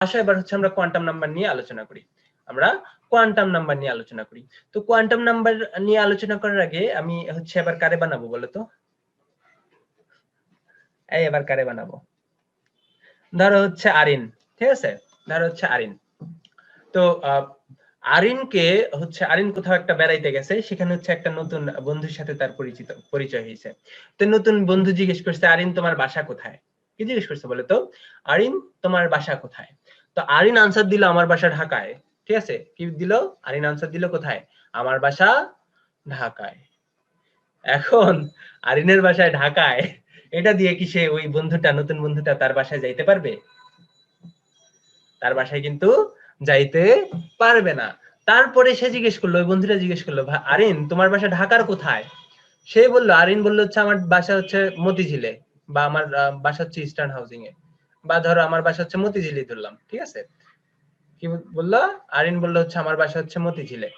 আসো এবার হচ্ছে আমরা কোয়ান্টাম নাম্বার নিয়ে আলোচনা করি। আমরা কোয়ান্টাম নাম্বার নিয়ে আলোচনা করি। তো কোয়ান্টাম নাম্বার নিয়ে আলোচনা করার আগে আমি হচ্ছে এবার কারে বানাবো বলো তো? এই এবার কারে বানাবো? ধরো হচ্ছে আরিন, ঠিক আছে? ধরো হচ্ছে আরিন। তো আরিনকে হচ্ছে আরিন কোথাও একটা বেড়াইতে গেছে, সেখানে হচ্ছে একটা নতুন বন্ধুর সাথে তার পরিচয় হয়েছে। তো নতুন বন্ধু জিজ্ঞেস করছে, আরিন তোমার বাসা কোথায়? কি জিজ্ঞেস করছে বলে তো? আরিন তোমার বাসা কোথায়? তো আরিন আনসার দিল আমার বাসা ঢাকায়। ঠিক আছে? কি দিল? আরিন আনসার দিল কোথায়? আমার বাসা ঢাকায়। এখন আরিনের বাসায় ঢাকায়, এটা দিয়ে কি সে ওই বন্ধুটা, নতুন বন্ধুটা তার বাসায় যাইতে পারবে? তার বাসায় কিন্তু যাইতে পারবে না। তারপরে সে জিজ্ঞেস করলো, ওই বন্ধুটা জিজ্ঞেস করলো, আরিন তোমার বাসা ঢাকার কোথায়? সে বললো, আরিন বললো হচ্ছে আমার বাসা হচ্ছে মতিঝিলে, বা আমার বাসা হচ্ছে ইস্টার্ন হাউজিং এ, বা ধরো আমার বাসা হচ্ছে মতিঝিলে ধরলাম। ঠিক আছে? কি বললো? আরিন বললো হচ্ছে আমার বাসা হচ্ছে মতিঝিলে।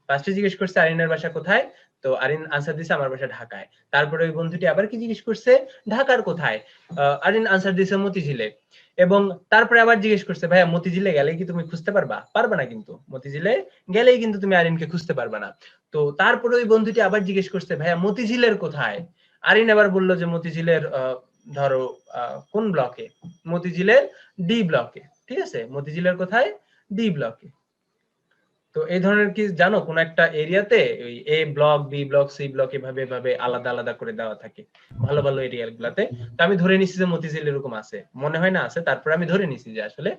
ফার্স্টে জিজ্ঞেস করছে আরিনের বাসা কোথায়, তো আরিন আনসার দিছে আমার বাসা ঢাকায়। তারপরে ওই বন্ধুটি আবার কি জিজ্ঞেস করছে, ঢাকার কোথায়? আরিন আনসার দিছে মতিঝিলে। এবং তারপরে আবার জিজ্ঞেস করছে, ভাইয়া মতিঝিলে গেলে কি তুমি খুঁজতে পারবা? পারবে না কিন্তু, মতিঝিলে গেলেই কিন্তু তুমি আরিনকে খুঁজতে পারবে না। তো তারপরে ওই বন্ধুটি আবার জিজ্ঞেস করছে, ভাইয়া মতিঝিলের কোথায়? আরিন আবার বললো যে মতিঝিলের ধরো কোন ব্লকে? মতিঝিলের ডি ব্লকে। ঠিক আছে? মতিঝিলের কোথায়? ডি ব্লকে। তো এই ধরনের কি জানো কোন একটা এরিয়াতে ওই A block, B block, C block এভাবে এভাবে আলাদা আলাদা করে দেওয়া থাকে ভালো ভালো এরিয়া গুলাতে। তো আমি ধরে নিছি যে মতিঝিল এরকম আছে, মনে হয় না আছে, তারপর আমি ধরে নিছি যে আসলে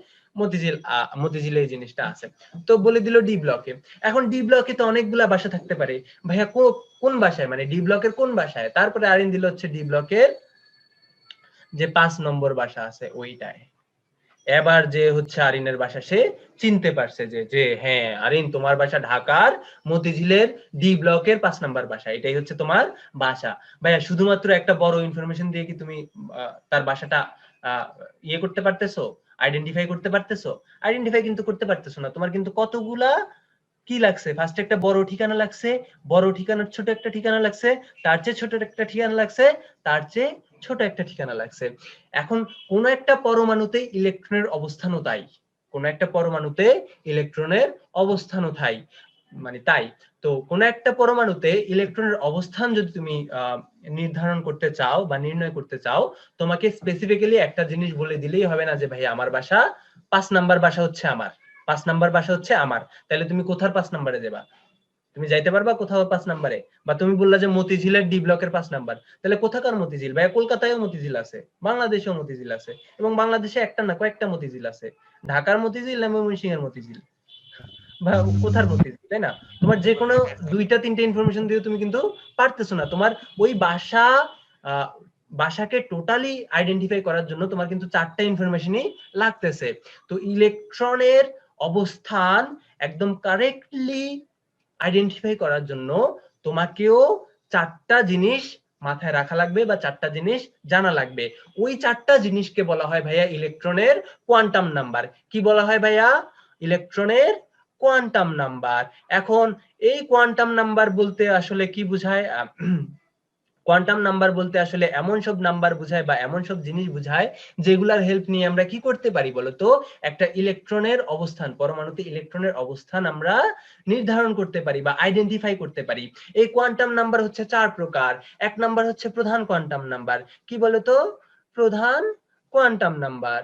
মতিঝিলে এই জিনিসটা আছে। তো বলে দিল ডি ব্লকে। এখন ডি ব্লকে তো অনেকগুলা বাসা থাকতে পারে, ভাইয়া কোন বাসায়, মানে ডি ব্লকের কোন বাসায়? তারপরে আরিন দিল হচ্ছে ডি ব্লকের যে 5 নম্বর বাসা আছে ওইটায়। এবার যে হচ্ছে আরিনের বাসা সে চিনতে পারছে যে যে হ্যাঁ আরিন তোমার বাসা ঢাকার মতিঝিলের ডি ব্লকের 5 নাম্বার বাসা, এটাই হচ্ছে তোমার বাসা। ভাইয়া শুধুমাত্র একটা বড় ইনফরমেশন দিয়ে কি তুমি তার বাসাটা ইয়ে করতে পারতেছো, আইডেন্টিফাই করতে পারতেছো? আইডেন্টিফাই কিন্তু করতে পারতেছো না, তোমার কিন্তু কতগুলা কি লাগছে, ফার্স্টে একটা বড় ঠিকানা লাগছে, বড় ঠিকানার ছোট একটা ঠিকানা লাগছে, তার চেয়ে ছোট একটা ঠিকানা লাগছে, তার চেয়ে ছোট একটা ঠিকানা লাগছে। এখন কোন একটা পরমাণুতে ইলেকট্রনের অবস্থানও তাই, কোন একটা পরমাণুতে ইলেকট্রনের অবস্থানও তাই, মানে তাই। তো কোন একটা পরমাণুতে ইলেকট্রনের অবস্থান যদি তুমি নির্ধারণ করতে চাও বা নির্ণয় করতে চাও, তোমাকে স্পেসিফিক্যালি একটা জিনিস বলে দিলেই হবে না যে ভাই আমার বাসা 5 নাম্বার বাসা হচ্ছে আমার, 5 নাম্বার বাসা হচ্ছে আমার। তাহলে তুমি কোথার 5 নাম্বারে যাবা? তুমি যাইতে পারবা কোথাও 5 নাম্বারে? বা তুমি বললা যে মতিঝিলের ডি ব্লকের 5 নাম্বার, তাহলে কোথাকার মতিঝিল? ভাই কলকাতায়ও মতিঝিল আছে, বাংলাদেশেও মতিঝিল আছে, এবং বাংলাদেশে একটা না কয়েকটা মতিঝিল আছে। ঢাকার মতিঝিল না ময়মনসিংহের মতিঝিল, বা কোথার মতিঝিল, তাই না? তোমার যে কোনো দুইটা তিনটা ইনফরমেশন দিয়ে তুমি কিন্তু পারতেছো না। তোমার ওই বাসাকে টোটালি আইডেন্টিফাই করার জন্য তোমার কিন্তু 4টা ইনফরমেশনই লাগতেছে। তো ইলেকট্রনের অবস্থান একদম কারেক্টলি আইডেন্টিফাই করার জন্য তোমাকেও 4টা জিনিস মাথায় রাখা লাগবে বা 4টা জিনিস জানা লাগবে। ওই 4টা জিনিসকে বলা হয় ভাইয়া ইলেকট্রনের কোয়ান্টাম নাম্বার। কি বলা হয় ভাইয়া? ইলেকট্রনের কোয়ান্টাম নাম্বার। এখন এই কোয়ান্টাম নাম্বার বলতে আসলে কি বোঝায়? কোয়ান্টাম নাম্বার বলতে আসলে এমন সব নাম্বার বোঝায় বা এমন সব জিনিস বোঝায় যেগুলার হেল্প নিয়ে আমরা কি করতে পারি বলতো? একটা ইলেকট্রনের অবস্থান, পরমাণুতে ইলেকট্রনের অবস্থান আমরা নির্ধারণ করতে পারি বা আইডেন্টিফাই করতে পারি। এই কোয়ান্টাম নাম্বার হচ্ছে 4 প্রকার। এক নাম্বার হচ্ছে প্রধান কোয়ান্টাম নাম্বার। কি বলতো? প্রধান কোয়ান্টাম নাম্বার,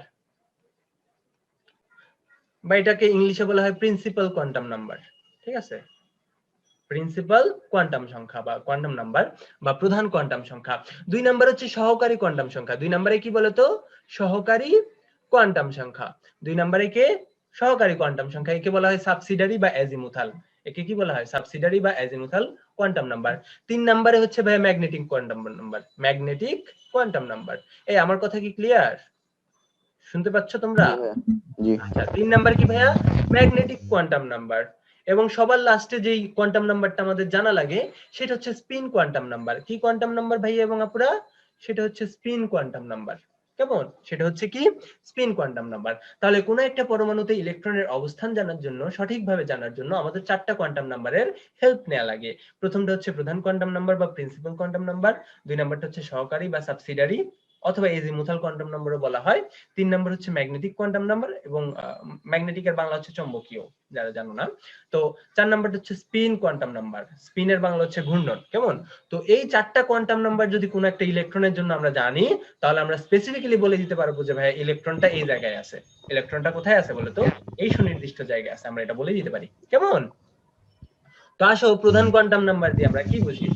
বা এটাকে ইংলিশে বলা হয় প্রিন্সিপাল কোয়ান্টাম নাম্বার। ঠিক আছে? প্রিন্সিপাল কোয়ান্টাম সংখ্যা বা কোয়ান্টাম নাম্বার বা প্রধান কোয়ান্টাম সংখ্যা। 2 নাম্বার হচ্ছে সহকারী কোয়ান্টাম সংখ্যা। 2 নম্বরে কি বলতো? সহকারী কোয়ান্টাম সংখ্যা। 2 নম্বরে কে? সহকারী কোয়ান্টাম সংখ্যা। একে বলা হয় সাবসিডারি বা অ্যাজিমুথাল। একে কি বলা হয়? সাবসিডারি বা অ্যাজিমুথাল কোয়ান্টাম নাম্বার। 3 নম্বরে হচ্ছে ভাই magnetic quantum number. Magnetic quantum number. এই আমার কথা কি ক্লিয়ার? শুনতে পাচ্ছ তোমরা? আচ্ছা, 3 নাম্বার কি ভাইয়া? Magnetic quantum number. এবং সবার লাস্টে যেই কোয়ান্টাম নাম্বারটা আমাদের জানা লাগে সেটা হচ্ছে স্পিন কোয়ান্টাম নাম্বার। কি কোয়ান্টাম নাম্বার ভাইয়া এবং আপুরা? সেটা হচ্ছে স্পিন কোয়ান্টাম নাম্বার। কেমন? সেটা হচ্ছে কি? Spin quantum number. তাহলে কোন একটা পরমাণুতে ইলেকট্রনের অবস্থান জানার জন্য, সঠিকভাবে জানার জন্য আমাদের 4টা কোয়ান্টাম নাম্বারের হেল্প নেওয়া লাগে। প্রথমটা হচ্ছে প্রধান কোয়ান্টাম নাম্বার বা প্রিন্সিপাল কোয়ান্টাম নাম্বার, 2 নাম্বারটা হচ্ছে সহকারী বা সাবসিডারি, অথবা এজিমুথাল কোয়ান্টাম নাম্বারও বলা হয়। 3 নাম্বার হচ্ছে ম্যাগনেটিক কোয়ান্টাম নাম্বার, এবং ম্যাগনেটিকের বাংলা হচ্ছে চৌম্বকীয়, যারা জানো না। তো 4 নাম্বারটা হচ্ছে স্পিন কোয়ান্টাম নাম্বার, স্পিনের বাংলা হচ্ছে ঘূর্ণন। কেমন? তো এই 4টা কোয়ান্টাম নাম্বার যদি কোনো একটা ইলেকট্রনের জন্য আমরা জানি, তাহলে আমরা স্পেসিফিক্যালি বলে দিতে পারবো যে ভাই ইলেকট্রনটা এই জায়গায় আছে। ইলেকট্রনটা কোথায় আছে বলে তো? এই সুনির্দিষ্ট জায়গায় আছে, আমরা এটা বলে দিতে পারি। কেমন? তো আসো প্রধান কোয়ান্টাম নাম্বার দিয়ে আমরা কি বুঝি?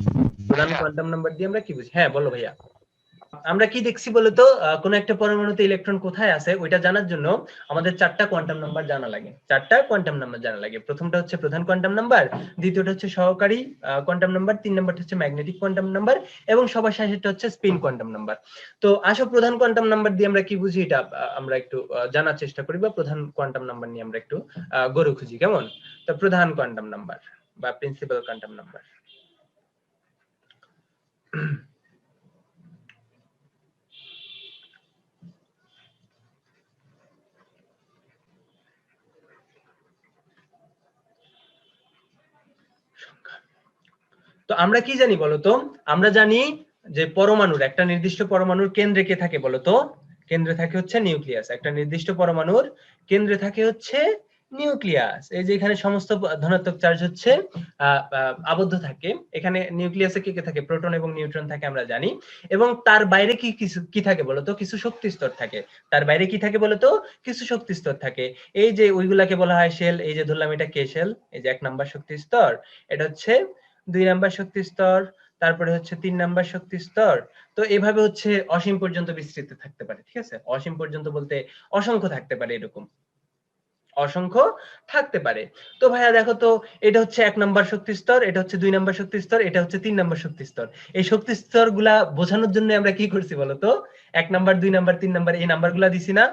প্রধান কোয়ান্টাম নাম্বার দিয়ে আমরা কি বুঝি? হ্যাঁ বলো ভাইয়া। আমরা কি দেখছি বলতো, কোন একটা পরমাণুতে ইলেকট্রন কোথায় আছে ওইটা জানার জন্য আমাদের 4টা কোয়ান্টাম নাম্বার জানা লাগে। 4টা কোয়ান্টাম নাম্বার জানা লাগে। প্রথমটা হচ্ছে প্রধান কোয়ান্টাম নাম্বার, দ্বিতীয়টা হচ্ছে সহকারী কোয়ান্টাম নাম্বার, 3 নাম্বারটা হচ্ছে ম্যাগনেটিক কোয়ান্টাম নাম্বার, এবং সবার শেষেরটা হচ্ছে স্পিন কোয়ান্টাম নাম্বার। তো আসো প্রধান কোয়ান্টাম নাম্বার দিয়ে আমরা কি বুঝি এটা আমরা একটু জানার চেষ্টা করি, বা প্রধান কোয়ান্টাম নাম্বার নিয়ে আমরা একটু গরু খুঁজি। কেমন? তো প্রধান কোয়ান্টাম নাম্বার বা প্রিন্সিপাল কোয়ান্টাম নাম্বার। তো আমরা কি জানি বলতো? আমরা জানি যে পরমাণুর, একটা নির্দিষ্ট পরমাণুর কেন্দ্রে কে থাকে বলতো? কেন্দ্রে থাকে হচ্ছে নিউক্লিয়াস। একটা নির্দিষ্ট পরমাণুর কেন্দ্রে থাকে হচ্ছে নিউক্লিয়াস। এই যে এখানে সমস্ত ধনাত্মক চার্জ হচ্ছে আবদ্ধ থাকে। এখানে নিউক্লিয়াসে কি কে থাকে? প্রোটন এবং নিউট্রন থাকে, আমরা জানি। এবং তার বাইরে কি কি থাকে বলতো? কিছু শক্তি স্তর থাকে। তার বাইরে কি থাকে বলতো? কিছু শক্তি স্তর থাকে। এই যে ওইগুলাকে বলা হয় শেল। এই যে ধরলাম এটা কে শেল, এই যে 1 নাম্বার শক্তি স্তর, এটা হচ্ছে 2 নাম্বার শক্তি স্তর, তারপরে হচ্ছে 3 নাম্বার শক্তি স্তর। তো এভাবে হচ্ছে অসীম পর্যন্ত বিস্তৃত থাকতে পারে। ঠিক আছে? অসীম পর্যন্ত বলতে অসংখ্য থাকতে পারে, এরকম অসংখ্য থাকতে পারে। তো ভাইয়া দেখো তো, এটা হচ্ছে 1 নাম্বার শক্তি স্তর, এটা হচ্ছে 2 নাম্বার শক্তি স্তর, এটা হচ্ছে 3 নাম্বার শক্তি স্তর। এই শক্তি স্তর গুলা বোঝানোর জন্য আমরা কি করছি বলতো? 1 নাম্বার, 2 নাম্বার, 3 নাম্বার এই নাম্বার গুলা দিছি না?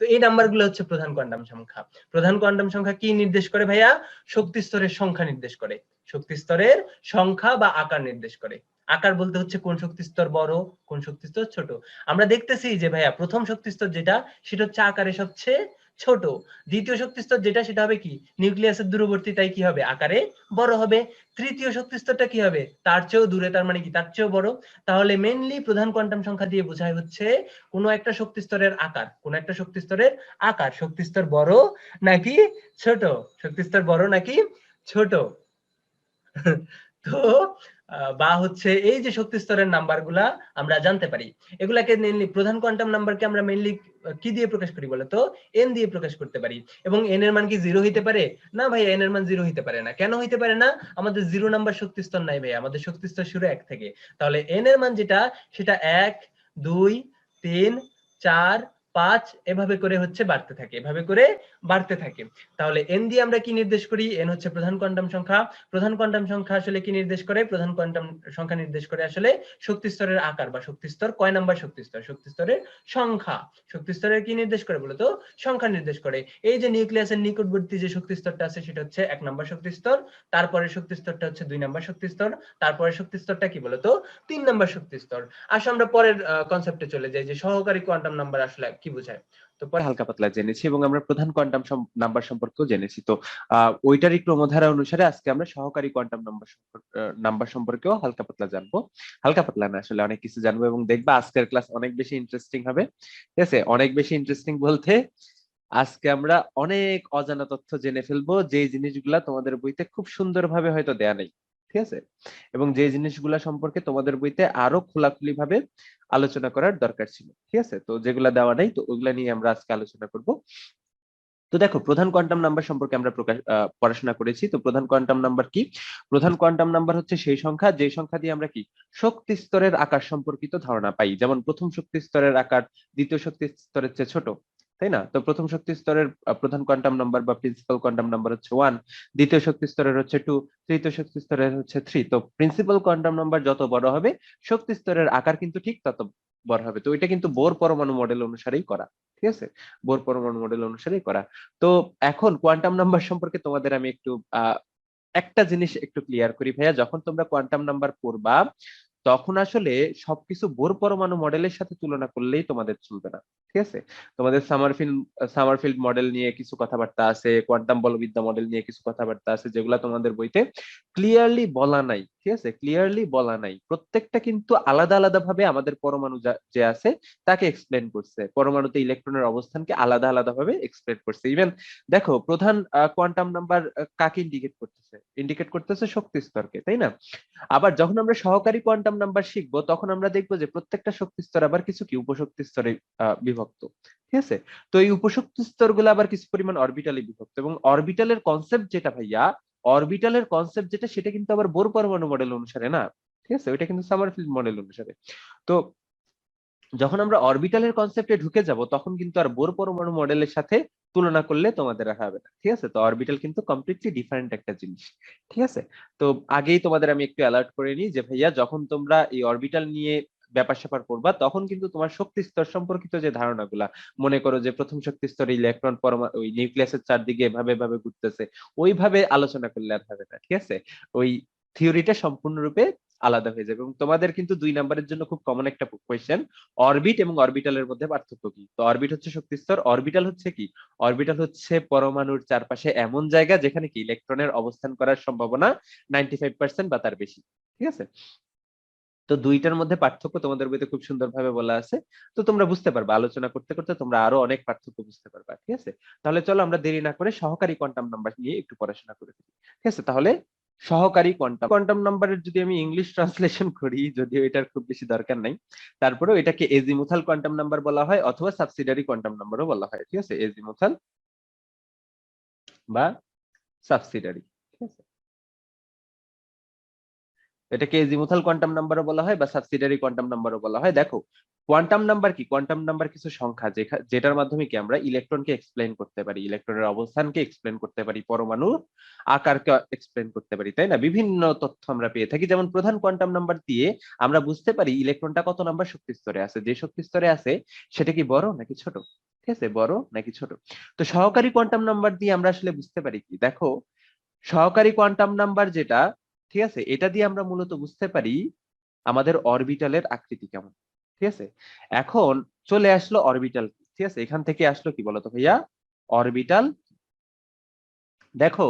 তো এই নাম্বারগুলো হচ্ছে প্রধান কোয়ান্টাম সংখ্যা। প্রধান কোয়ান্টাম সংখ্যা কি নির্দেশ করে ভাইয়া? শক্তি স্তরের সংখ্যা নির্দেশ করে। শক্তি স্তরের সংখ্যা বা আকার নির্দেশ করে। আকার বলতে হচ্ছে কোন শক্তি স্তর বড়, কোন শক্তি স্তর ছোট। আমরা দেখতেছি যে ভাইয়া প্রথম শক্তি স্তর যেটা, সেটা হচ্ছে আকারে সবচেয়ে ছোট। দ্বিতীয় শক্তি স্তর যেটা, সেটা হবে কি? নিউক্লিয়াসের দূরবর্তী, তাই কি হবে? আকারে বড় হবে। তৃতীয় শক্তি স্তরটা কি হবে? তার চেয়েও দূরে, তার মানে কি? তার চেয়েও বড়। তাহলে মেইনলি প্রধান কোয়ান্টাম সংখ্যা দিয়ে বোঝায় হচ্ছে কোন একটা শক্তি স্তরের আকার। কোন একটা শক্তি স্তরের আকার, শক্তি স্তর বড় নাকি ছোট, শক্তি স্তর বড় নাকি ছোট। তো বা হচ্ছে এই যে শক্তি স্তরের নাম্বারগুলা আমরা জানতে পারি, এগুলাকে মেইনলি প্রধান কোয়ান্টাম নাম্বারকে আমরা মেইনলি কি দিয়ে প্রকাশ করি বলতো? এন দিয়ে প্রকাশ করতে পারি। এবং এন এর মান কি 0 হইতে পারে? না ভাই, এন এর মান 0 হইতে পারে না। কেন হইতে পারে না? আমাদের 0 নাম্বার শক্তি স্তর নাই ভাই, আমাদের শক্তি স্তর শুরু 1 থেকে। তাহলে এন এর মান যেটা, সেটা 1 2 3 4 5 এভাবে করে হচ্ছে বাড়তে থাকে, এভাবে করে বাড়তে থাকে। তাহলে এন দিয়ে আমরা কি নির্দেশ করি? এন হচ্ছে প্রধান কোয়ান্টাম সংখ্যা। প্রধান কোয়ান্টাম সংখ্যা আসলে কি নির্দেশ করে? প্রধান কোয়ান্টাম সংখ্যা নির্দেশ করে আসলে শক্তি স্তরের আকার, বা শক্তি স্তর কয় নাম্বার শক্তি স্তর, শক্তি স্তরের সংখ্যা। শক্তি স্তরের কি নির্দেশ করে বলতো? সংখ্যা নির্দেশ করে। এই যে নিউক্লিয়াসের নিকটবর্তী যে শক্তি স্তরটা আছে, সেটা হচ্ছে 1 নাম্বার শক্তি স্তর। তারপরে শক্তি স্তরটা হচ্ছে 2 নাম্বার শক্তি স্তর। তারপরে শক্তি স্তরটা কি বলতো? 3 নাম্বার শক্তি স্তর। আসলে আমরা পরের কনসেপ্টে চলে যাই, যে সহকারী কোয়ান্টাম নাম্বার আসলে কি বোঝায়। তো হালকা পাতলা জেনেছি এবং আমরা প্রধান কোয়ান্টাম নাম্বার সম্পর্কেও জেনেছি। তো ওইটারই ক্রমধারা অনুসারে আজকে আমরা সহকারী কোয়ান্টাম নাম্বার সম্পর্কেও হালকা পাতলা জানবো। হালকা পাতলা না, আসলে অনেক কিছু জানবো, এবং দেখবা আজকের ক্লাস অনেক বেশি ইন্টারেস্টিং হবে। ঠিক আছে? অনেক বেশি ইন্টারেস্টিং বলতে আজকে আমরা অনেক অজানা তথ্য জেনে ফেলবো, যে জিনিসগুলা তোমাদের বইতে খুব সুন্দরভাবে হয়তো দেয়া নেই। ঠিক আছে? এবং যে জিনিসগুলা সম্পর্কে তোমাদের বইতে আরো খোলাখুলি ভাবে আলোচনা করার দরকার ছিল। ঠিক আছে? তো যেগুলা দেওয়া নাই, তো ওগুলা নিয়ে আমরা আজকে আলোচনা করব। তো দেখো, প্রধান কোয়ান্টাম নাম্বার সম্পর্কে আমরা পড়াশোনা করেছি। তো প্রধান কোয়ান্টাম নাম্বার কি? প্রধান কোয়ান্টাম নাম্বার হচ্ছে সেই সংখ্যা, যে সংখ্যা দিয়ে আমরা কি শক্তি স্তরের আকার সম্পর্কিত ধারণা পাই। যেমন প্রথম শক্তি স্তরের আকার দ্বিতীয় শক্তি স্তরের চেয়ে ছোট, তাই না? তো প্রথম শক্তি স্তরের প্রধান কোয়ান্টাম নাম্বার বা প্রিন্সিপাল কোয়ান্টাম নাম্বার হচ্ছে 1, দ্বিতীয় শক্তি স্তরের হচ্ছে 2, তৃতীয় শক্তি স্তরের হচ্ছে 3। তো প্রিন্সিপাল কোয়ান্টাম নাম্বার যত বড় হবে, শক্তি স্তরের আকার কিন্তু ঠিক তত বড় হবে। তো এটা কিন্তু বোর পরমাণু মডেল অনুসারেই করা। ঠিক আছে? বোর পরমাণু মডেল অনুসারেই করা। তো এখন কোয়ান্টাম নাম্বার সম্পর্কে তোমাদের আমি একটু একটা জিনিস একটু ক্লিয়ার করি ভাইয়া। যখন তোমরা কোয়ান্টাম নাম্বার পড়বা, তখন আসলে সবকিছু বোর পরমাণু মডেলের সাথে তুলনা করলেই তোমাদের চলবে না। ঠিক আছে? তোমাদের সামারফিল্ড মডেল নিয়ে কিছু কথাবার্তা আছে, কোয়ান্টাম বলবিদ্যা মডেল নিয়ে কিছু কথাবার্তা আছে, যেগুলা তোমাদের বইতে ক্লিয়ারলি বলা নাই। ঠিক ঠিক আছে, ক্লিয়ারলি বলা নাই। প্রত্যেকটা কিন্তু আলাদা আলাদা ভাবে আমাদের পরমাণু যে আছে তাকে এক্সপ্লেন করছে, পরমাণুতে ইলেকট্রনের অবস্থানকে আলাদা আলাদা ভাবে এক্সপ্লেন করছে। ইভেন দেখো প্রধান কোয়ান্টাম নাম্বার কাকে ইন্ডিকেট করতেছে শক্তি স্তরকে, তাই না? আবার যখন আমরা সহকারী কোয়ান্টাম নাম্বার শিখবো তখন আমরা দেখবো যে প্রত্যেকটা শক্তি স্তর আবার কিছু কি উপশক্তি স্তরে বিভক্ত, ঠিক আছে? তো এই উপশক্তি স্তরগুলো আবার কিছু পরিমাণ অরবিটালে বিভক্ত, এবং অরবিটালের কনসেপ্ট যেটা ভাইয়া, অরবিটালের কনসেপ্ট যেটা সেটা কিন্তু আবার বোর পরমাণু মডেল অনুসারে না, ঠিক আছে? ওইটা কিন্তু সামারফিল্ড মডেল অনুসারে। তো যখন আমরা অরবিটালের কনসেপ্টে ঢুকে যাব তখন কিন্তু আর বোর পরমাণু মডেলের সাথে তুলনা করলে তোমাদের আর হবে না, ঠিক আছে? তো অরবিটাল কিন্তু কমপ্লিটলি ডিফারেন্ট একটা জিনিস, ঠিক আছে? তো আগেই তোমাদের আমি একটু অ্যালার্ট করে নিই যে ভাইয়া যখন তোমরা এই অরবিটাল নিয়ে ব্যাপার স্যাপার করবা তখন কিন্তু তোমার শক্তি স্তর সম্পর্কিত যে ধারণাগুলা, মনে করো যে প্রথম শক্তি স্তরে ইলেকট্রন পরমাণু ওই নিউক্লিয়াসের চারদিকে এভাবে এভাবে ঘুরতেছে, ওইভাবে আলোচনা করলে আর হবে না, ঠিক আছে? ওই থিওরিটা সম্পূর্ণরূপে আলাদা হয়ে যাবে। এবং তোমাদের কিন্তু 2 নাম্বারের জন্য খুব কমন একটা কোয়েশ্চেন, অরবিট এবং অরবিটালের মধ্যে পার্থক্য কি? তো অরবিট হচ্ছে শক্তি স্তর, অরবিটাল হচ্ছে কি? অরবিটাল হচ্ছে পরমাণুর চারপাশে এমন জায়গা যেখানে কি ইলেকট্রনের অবস্থান করার সম্ভাবনা 95% বা তার বেশি, ঠিক আছে? তো দুইটার মধ্যে পার্থক্য তোমাদের বইতে খুব সুন্দরভাবে বলা আছে। তো তোমরা বুঝতে পারবা, আলোচনা করতে করতে তোমরা আরো অনেক পার্থক্য বুঝতে পারবা, ঠিক আছে? তাহলে চলো আমরা দেরি না করে সহকারী কোয়ান্টাম নাম্বার নিয়ে একটু পড়াশোনা করে ফেলি, ঠিক আছে? তাহলে সহকারী কোয়ান্টাম কোয়ান্টাম নাম্বারের যদি আমি ইংলিশ ট্রান্সলেশন করি, যদিও এটার খুব বেশি দরকার নাই, তারপরেও এটাকে এজিমুথাল কোয়ান্টাম নাম্বার বলা হয় অথবা সাবসিডিয়ারি কোয়ান্টাম নাম্বারও বলা হয়, ঠিক আছে? এজিমুথাল বা সাবসিডিয়ারি, ঠিক আছে? এটাকে এজিমুথাল কোয়ান্টাম নাম্বারও বলা হয় বা সাবসিডিয়ারি কোয়ান্টাম নাম্বারও বলা হয়। দেখো কোয়ান্টাম নাম্বার কি? কোয়ান্টাম নাম্বার কিছু সংখ্যা যেটার মাধ্যমে কি আমরা ইলেকট্রনকে এক্সপ্লেন করতে পারি, ইলেকট্রনের অবস্থানকে এক্সপ্লেন করতে পারি, পরমাণুর আকারকে এক্সপ্লেন করতে পারি, তাই না? বিভিন্ন তথ্য আমরা পেয়ে থাকি। যেমন প্রধান কোয়ান্টাম নাম্বার দিয়ে আমরা বুঝতে পারি ইলেকট্রনটা কত নাম্বার শক্তি স্তরে আছে, যে শক্তি স্তরে আছে সেটা কি বড় নাকি ছোট, ঠিক আছে? বড় নাকি ছোট। তো সহকারী কোয়ান্টাম নাম্বার দিয়ে আমরা আসলে বুঝতে পারি কি? দেখো সহকারী কোয়ান্টাম নাম্বার যেটা, ঠিক আছে, এটা দিয়ে আমরা মূলত বুঝতে পারি আমাদের অরবিটালের আকৃতি কেমন, ঠিক আছে? এখন চলে আসলো অরবিটাল, ঠিক আছে? এখান থেকে আসলো কি বলতো ভাইয়া, অরবিটাল। দেখো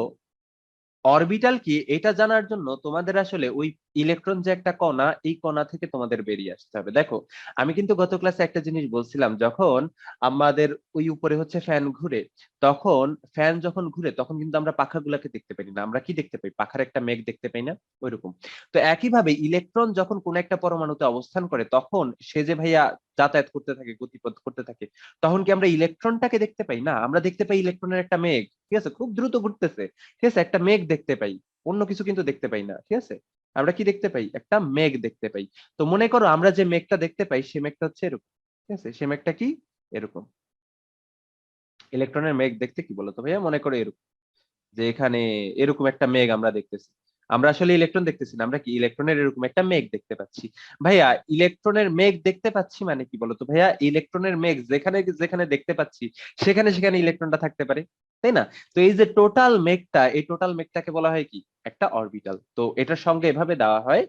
অরবিটাল কি এটা জানার জন্য তোমাদের আসলে ওই ইলেকট্রন যে একটা কণা, এই কণা থেকে তোমাদের বেরিয়ে আসতে হবে। দেখো আমি কিন্তু গত ক্লাসে একটা জিনিস বলছিলাম, যখন আমাদের ওই উপরে হচ্ছে ফ্যান ঘুরে, তখন ফ্যান যখন ঘুরে তখন কিন্তু আমরা পাখাগুলোকে দেখতে পাই না, আমরা কি দেখতে পাই? পাখার একটা মেঘ দেখতে পাই না? ওইরকম। তো একইভাবে ইলেকট্রন যখন কোন একটা পরমাণুতে অবস্থান করে তখন সে যে ভাইয়া যাতায়াত করতে থাকে, গতিপথ করতে থাকে, তখন কি আমরা ইলেকট্রনটাকে দেখতে পাই? না, আমরা দেখতে পাই ইলেকট্রনের একটা মেঘ, ঠিক আছে, খুব দ্রুত ঘুরতেছে, ঠিক আছে, একটা মেঘ দেখতে পাই, অন্য কিছু কিন্তু দেখতে পাই না, ঠিক আছে? আমরা কি দেখতে পাই? একটা মেঘ দেখতে পাই। তো মনে করো আমরা যে মেঘটা দেখতে পাই সে মেঘটা হচ্ছে এরকম, ঠিক আছে? সে মেঘটা কি? এরকম। ইলেকট্রনের মেঘ দেখতে কি বলতো ভাইয়া? মনে করো এরকম, যে এখানে এরকম একটা মেঘ আমরা দেখতেছি। আমরা আসলে ইলেকট্রন দেখতেছি না, আমরা কি ইলেকট্রনের এরকম একটা মেঘ দেখতে পাচ্ছি। ভাইয়া ইলেকট্রনের মেঘ দেখতে পাচ্ছি মানে কি বলতো ভাইয়া? ইলেকট্রনের মেঘ যেখানে যেখানে দেখতে পাচ্ছি সেখানে সেখানে ইলেকট্রনটা থাকতে পারে, তাই না? তো এই যে টোটাল মেঘটা, এই টোটাল মেঘটাকে বলা হয় কি? একটা অরবিটাল। তো এটার সঙ্গে এভাবে দেওয়া হয়,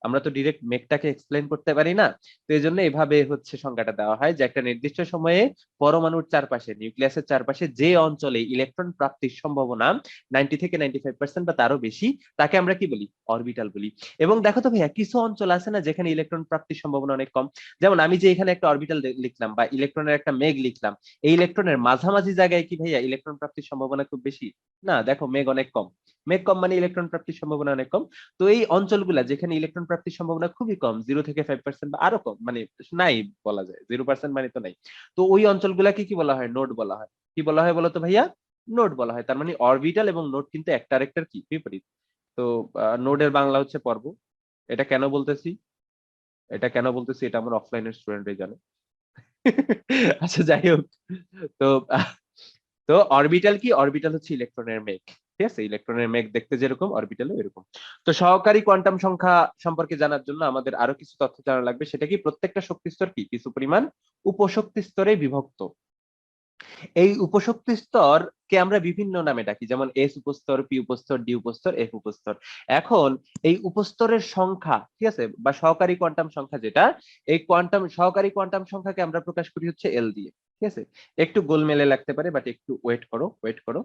আমরা তো ডিরেক্ট মেঘটাকে এক্সপ্লেন করতে পারি না, তো এই জন্য এভাবে হচ্ছে সংজ্ঞাটা দেওয়া হয় যে একটা নির্দিষ্ট সময়ে পরমাণুর চারপাশে, নিউক্লিয়াসের চারপাশে যে অঞ্চলে ইলেকট্রন প্রাপ্তির সম্ভাবনা 90 থেকে 95% বা তারও বেশি, তাকে আমরা কি বলি? অরবিটাল বলি। এবং দেখো তো ভাইয়া কিছু অঞ্চল আছে না যেখানে ইলেকট্রন প্রাপ্তির সম্ভাবনা অনেক কম, যেমন আমি যে এখানে একটা অরবিটাল লিখলাম বা ইলেকট্রনের একটা মেঘ লিখলাম, এই ইলেকট্রনের মাঝামাঝি জায়গায় কি ভাইয়া ইলেকট্রন প্রাপ্তির সম্ভাবনা খুব বেশি? না, দেখো মেঘ অনেক কম, মেঘ কম মানে ইলেকট্রন প্রাপ্তির সম্ভাবনা অনেক কম। তো এই অঞ্চলগুলা যেখানে ইলেকট্রন প্রাপ্তির সম্ভাবনা খুবই কম, 0 থেকে 5% বা আরো কম, মানে নাই বলা যায়, 0% মানে তো নাই, তো ওই অঞ্চলগুলাকে কি বলা হয়? নোড বলা হয়। কি বলা হয় বলতো ভাইয়া? নোড বলা হয়। তার মানে অরবিটাল এবং নোড কিন্তু একটা আরেকটার কি? বিপরীত। তো নোডের বাংলা হচ্ছে পর্ব। এটা কেন বলতেছি, এটা আমার অফলাইনের স্টুডেন্টই জানে। আচ্ছা যাই হোক, তো তো অরবিটাল কি? অরবিটাল হচ্ছে ইলেকট্রনের মেঘ, ঠিক আছে? ইলেকট্রনের মেঘ দেখতে যেরকম অরবিটালও এরকম। তো সহকারী কোয়ান্টাম সংখ্যা সম্পর্কে জানার জন্য আমাদের আরো কিছু তথ্য জানা লাগবে, সেটা কি? প্রত্যেকটা শক্তি স্তর কি কিছু পরিমাণ উপশক্তি স্তরে বিভক্ত। এই উপশক্তি স্তর কে আমরা বিভিন্ন নামে ডাকি, যেমন এস উপস্তর, পি উপস্তর, ডি উপস্তর, এফ উপস্তর। এখন এই উপস্তরের সংখ্যা, ঠিক আছে, বা সহকারী কোয়ান্টাম সংখ্যা যেটা, এই সহকারী কোয়ান্টাম সংখ্যাকে আমরা প্রকাশ করি হচ্ছে এল দিয়ে। ঠিক আছে, একটু গোলমেলে লাগতে পারে, বাট একটু ওয়েট করো,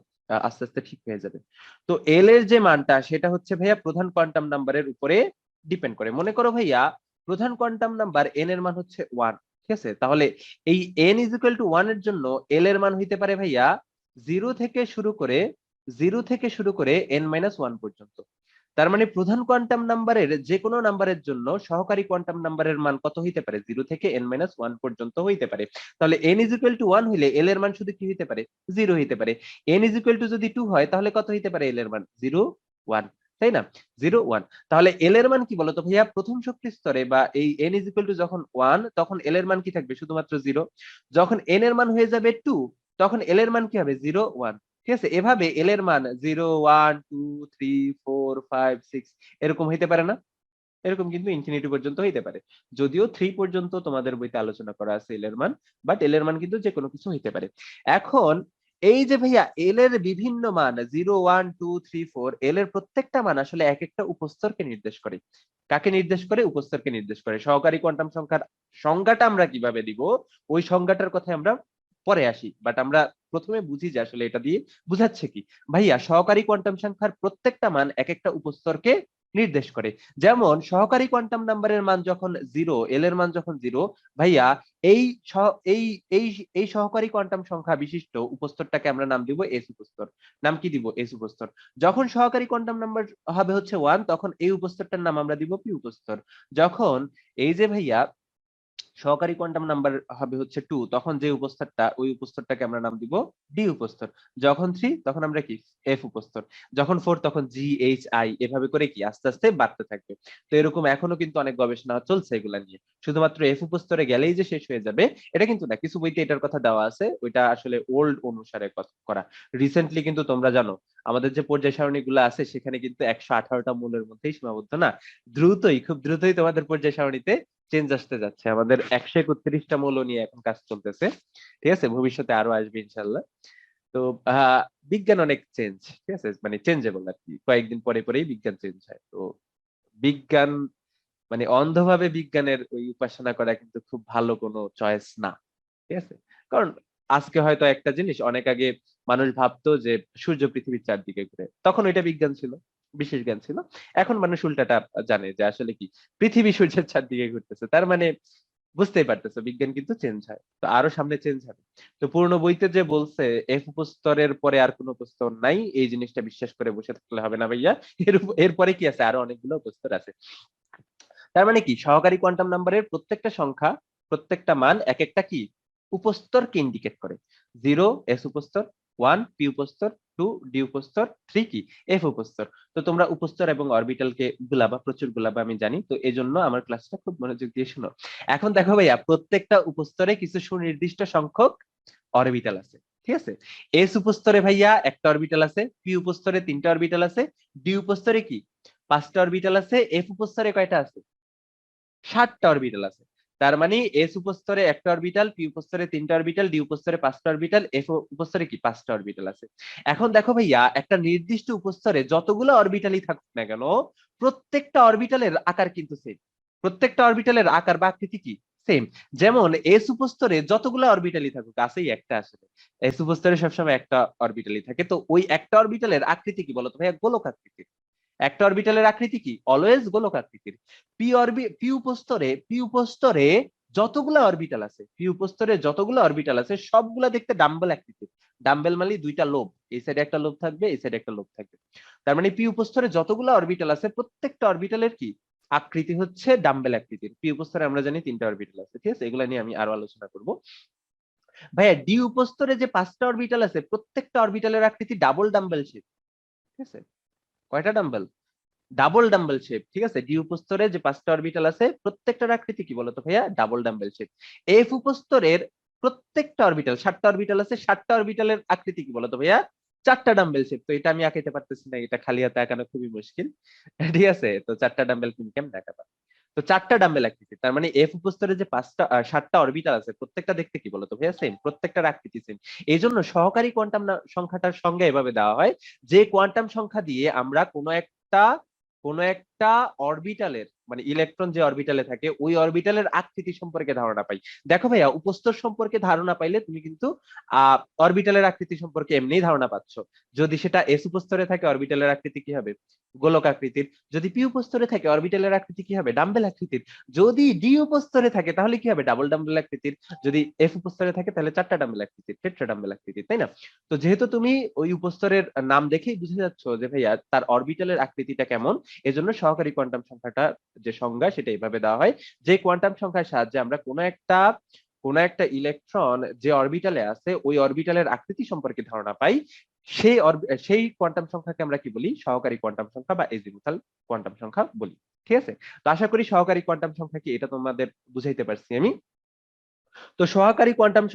আস্তে আস্তে ঠিক হয়ে যাবে। তো এল এর যে মানটা সেটা হচ্ছে ভাইয়া প্রধান কোয়ান্টাম নাম্বারের উপরে ডিপেন্ড করে। মনে করো ভাইয়া প্রধান কোয়ান্টাম নাম্বার এন এর মান হচ্ছে 1, ঠিক আছে, তাহলে এই n ইজ ইকুয়াল টু 1 এর জন্য এল এর মান হইতে পারে ভাইয়া 0 থেকে শুরু করে n মাইনাস 1 পর্যন্ত। তার মানে প্রধান কোয়ান্টাম নাম্বারের যে কোনো নাম্বারের জন্য সহকারী কোয়ান্টাম নাম্বারের মান কত হইতে পারে? 0 থেকে n মাইনাস 1 পর্যন্ত হইতে পারে। তাহলে n ইজ ইকুয়াল টু 1 হইলে এল এর মান শুধু কি হইতে পারে? 0 হইতে পারে। n ইজ ইকুয়াল টু যদি 2 হয় তাহলে কত হইতে পারে এল এর মান? 0 1, তাই না? 0 1। তাহলে এল এর মান কি বলতো ভাইয়া? প্রথম শক্তি স্তরে বা এই n ইজ ইকুয়াল টু যখন 1 তখন এল এর মান কি থাকবে? শুধুমাত্র 0। যখন n এর মান হয়ে যাবে 2 তখন এল এর মান কি হবে? 0 1। ঠিক আছে, এভাবে এল এর মান 0 1 2 3 4 5 6 এরকম হইতে পারে না? এরকম কিন্তু ইনফিনিটি পর্যন্ত হইতে পারে। যদিও 3 পর্যন্ত তোমাদের বইতে আলোচনা করা আছে এল এর মান, বাট এল এর মান কিন্তু যে কোনো কিছু হইতে পারে। এখন এই যে ভাইয়া এল এর বিভিন্ন মান 0 1 2 3 4, এল এর প্রত্যেকটা মান আসলে এক একটা উপস্তরকে নির্দেশ করে। কাকে নির্দেশ করে? উপস্তরকে নির্দেশ করে। সহকারী কোয়ান্টাম সংখ্যার সংজ্ঞাটা আমরা কিভাবে দিব ওই সংজ্ঞাটার কথা আমরা পরে আসি, বাট আমরা প্রথমে বুঝি যে আসলে এটা দিয়ে বুঝাচ্ছে কি। ভাইয়া সহকারী কোয়ান্টাম সংখ্যার প্রত্যেকটা মান এক একটা উপস্তরকে নির্দেশ করে। যেমন সহকারী কোয়ান্টাম নাম্বারের মান যখন 0, এল এর মান যখন 0, ভাইয়া এই এই এই এই সহকারী কোয়ান্টাম সংখ্যা বিশিষ্ট উপস্তরটাকে আমরা নাম দিব এস উপস্তর। নাম কি দিব? এস উপস্তর। যখন সহকারী কোয়ান্টাম নাম্বার হবে হচ্ছে 1 তখন এই উপস্তরটার নাম আমরা দিব পি উপস্তর। যখন এই যে ভাইয়া সহকারী কোয়ান্টাম নাম্বার হবে হচ্ছে 2 তখন যে উপস্তরটা ওই উপস্তরটাকে আমরা নাম দিব ডি উপস্তর। যখন 3 তখন আমরা কি? এফ উপস্তর। যখন 4 তখন জি এইচ আই, এভাবে করে কি আস্তে আস্তে বাড়তে থাকবে। তো এরকম এখনো কিন্তু অনেক গবেষণা চলছে এগুলা নিয়ে। শুধুমাত্র এফ উপস্তরে গেলেই যে শেষ হয়ে যাবে এটা কিন্তু না, কিছু বইতে এটার কথা দেওয়া আছে, ওইটা আসলে ওল্ড অনুসারে করা। রিসেন্টলি কিন্তু তোমরা জানো আমাদের যে পর্যায় সারণী গুলো আছে সেখানে কিন্তু 118টা মূলের মধ্যেই সীমাবদ্ধ না, খুব দ্রুতই তোমাদের পর্যায় সারণীতে চেঞ্জ আসতে যাচ্ছে। আমাদের 131টা মৌল নিয়ে এখন কাজ চলতেছে, ঠিক আছে, ভবিষ্যতে আরো আসবে ইনশাল্লাহ। তো বিজ্ঞান অনেক চেঞ্জ, ঠিক আছে, মানে চেঞ্জেবল আর কি, কয়েকদিন পরে পরেই বিজ্ঞান চেঞ্জ হয়। তো বিজ্ঞান মানে অন্ধভাবে বিজ্ঞানের ওই উপাসনা করা কিন্তু খুব ভালো কোনো চয়েস না, ঠিক আছে। কারণ আজকে হয়তো একটা জিনিস অনেক আগে মানুষ ভাবতো যে সূর্য পৃথিবীর চারদিকে ঘুরে, তখন ওইটা বিজ্ঞান ছিল, বিশেষ জ্ঞান ছিল। এখন মানুষ উল্টাটা জানে যে আসলে কি পৃথিবী সূর্যের চারদিকে ঘুরতেছে, তার মানে বুঝতেই পারতেছো বিজ্ঞান কিন্তু চেঞ্জ হয়, তো আরো সামনে চেঞ্জ হবে। তো পুরনো বইতে যে বলছে এফ উপস্তরের পরে আর কোনো উপস্তর নাই, এই জিনিসটা বিশ্বাস করে বসে থাকলে হবে না ভাইয়া। এরপরে কি আছে? আরো অনেকগুলো উপস্তর আছে। তার মানে কি সহকারী কোয়ান্টাম নাম্বারের প্রত্যেকটা সংখ্যা, প্রত্যেকটা মান এক একটা কি উপস্তরকে ইন্ডিকেট করে। 0 এস উপস্তর, 1 পি উপস্তর, 2 ডি উপস্তর, 3 কি এফ উপস্তর। তো তোমরা উপস্তর এবং অরবিটালকে গুলাবা, প্রচুর গুলাবা আমি জানি, তো এই জন্য আমার ক্লাসটা খুব মনোযোগ দিয়ে শোনো। এখন দেখো ভাইয়া প্রত্যেকটা উপস্তরে কিছু সুনির্দিষ্ট সংখ্যক অরবিটাল আছে, ঠিক আছে। এস উপস্তরে ভাইয়া একটা অরবিটাল আছে, পি উপস্তরে 3টা অরবিটাল আছে, ডি উপস্তরে কি 5টা অরবিটাল আছে, এফ উপস্তরে কয়টা আছে? 7টা অরবিটাল আছে। তার মানে এস উপস্তরে একটা অরবিটাল, পি উপস্তরে 3টা অরবিটাল, ডি উপস্তরে 5টা অরবিটাল, এফ উপস্তরে কি 5টা অরবিটাল আছে। এখন দেখো ভাইয়া একটা নির্দিষ্ট উপস্তরে যতগুলো অরবিটালই থাকুক না কেন প্রত্যেকটা অরবিটালের আকার কিন্তু সেম। প্রত্যেকটা অরবিটালের আকার বা আকৃতি কি সেম। যেমন এস উপস্তরে যতগুলো অরবিটালই থাকুক, আছেই একটা, আসলে এস উপস্তরে সবসময় একটা অরবিটালই থাকে, তো ওই একটা অরবিটালের আকৃতি কি বলতো ভাইয়া? গোলক আকৃতির। একটা অরবিটালের আকৃতি কি? অলওয়েজ গোলক আকৃতির। পি উপস্তরে যতগুলা অরবিটাল আছে, পি উপস্তরে যতগুলা অরবিটাল আছে সবগুলা দেখতে ডাম্বেল আকৃতির। ডাম্বেল মানে দুইটা লোব, এই সাইডে একটা লোব থাকবে, এই সাইডে একটা লোব থাকবে। তার মানে পি উপস্তরে যতগুলা অরবিটাল আছে প্রত্যেকটা অরবিটালের কি আকৃতি হচ্ছে ডাম্বেল আকৃতির। পি উপস্তরে আমরা জানি 3টা অরবিটাল আছে, ঠিক আছে, এগুলা নিয়ে আমি আরো আলোচনা করব। ভাইয়া ডি উপস্তরে যে 5টা অরবিটাল আছে প্রত্যেকটা অরবিটালের আকৃতি ডাবল ডাম্বেল শেপ, ঠিক আছে। কয়টা ডাম্বেল? ডাবল ডাম্বেল শেপ, ঠিক আছে। ডি উপস্তরে যে 5টা অরবিটাল আছে প্রত্যেকটার আকৃতি কি বলতো ভাইয়া? Double dumbbell shape. এফ উপস্তরের প্রত্যেকটা অরবিটাল, 7টা অরবিটাল আছে, 7টা অরবিটালের আকৃতি কি বলতো ভাইয়া? 4টা ডাম্বেল শেপ। তো এটা আমি আঁকাইতে পারতেছি না, এটা খালি হাতে আঁকানো খুবই মুশকিল, ঠিক আছে। তো 4টা ডাম্বেল তুমি কেমন আঁকাবা? তো 4টা ডাম্বেল আকৃতি, তার মানে এফ উপস্তরে যে 7টা অরবিটাল আছে প্রত্যেকটা দেখতে কি বলতো ভাইয়া? সেম, প্রত্যেকটার আকৃতি সেম। এই জন্য সহকারী কোয়ান্টাম সংখ্যাটার সঙ্গে এভাবে দেওয়া হয় যে কোয়ান্টাম সংখ্যা দিয়ে আমরা কোনো এক একটা অরবিটালের মানে ইলেকট্রন যে অরবিটালে থাকে ওই অরবিটালের আকৃতি সম্পর্কে ধারণা পাই। দেখো ভাইয়া, উপস্তর সম্পর্কে ধারণা পাইলে তুমি কিন্তু অরবিটালের আকৃতি সম্পর্কে এমনিই ধারণা পাচ্ছ। যদি সেটা এস উপস্তরে থাকে অরবিটালের আকৃতি কি হবে? গোলক আকৃতির। যদি পি উপস্তরে থাকে অরবিটালের আকৃতি কি হবে? ডাম্বেল আকৃতির। যদি ডি উপস্তরে থাকে তাহলে কি হবে? ডাবল ডাম্বেল আকৃতির। যদি এফ উপস্তরে থাকে তাহলে চারটা ডাম্বেল আকৃতির, টেট্রা ডাম্বেল আকৃতির, তাই না? তো যেহেতু তুমি ওই উপস্তরের নাম দেখেই বুঝে যাচ্ছ যে ভাইয়া তার অরবিটালের আকৃতিটা কেমন, এজন্য সহকারী কোয়ান্টাম সংখ্যাটা যে সংজ্ঞা সেটা এইভাবে দেওয়া হয় যে কোয়ান্টাম সংখ্যার সাহায্যে আমরা কোনো একটা ইলেকট্রন যে অরবিটালে আছে ওই অরবিটালের আকৃতি সম্পর্কে ধারণা পাই, সেই কোয়ান্টাম সংখ্যাকে আমরা কি বলি? সহকারী কোয়ান্টাম সংখ্যা বা এজিমুথাল কোয়ান্টাম সংখ্যা বলি। ঠিক আছে? তো আশা করি সহকারী কোয়ান্টাম সংখ্যা কি এটা তোমাদের বুঝাইতে পারছি আমি। তো সহকারী কোয়ান্টাম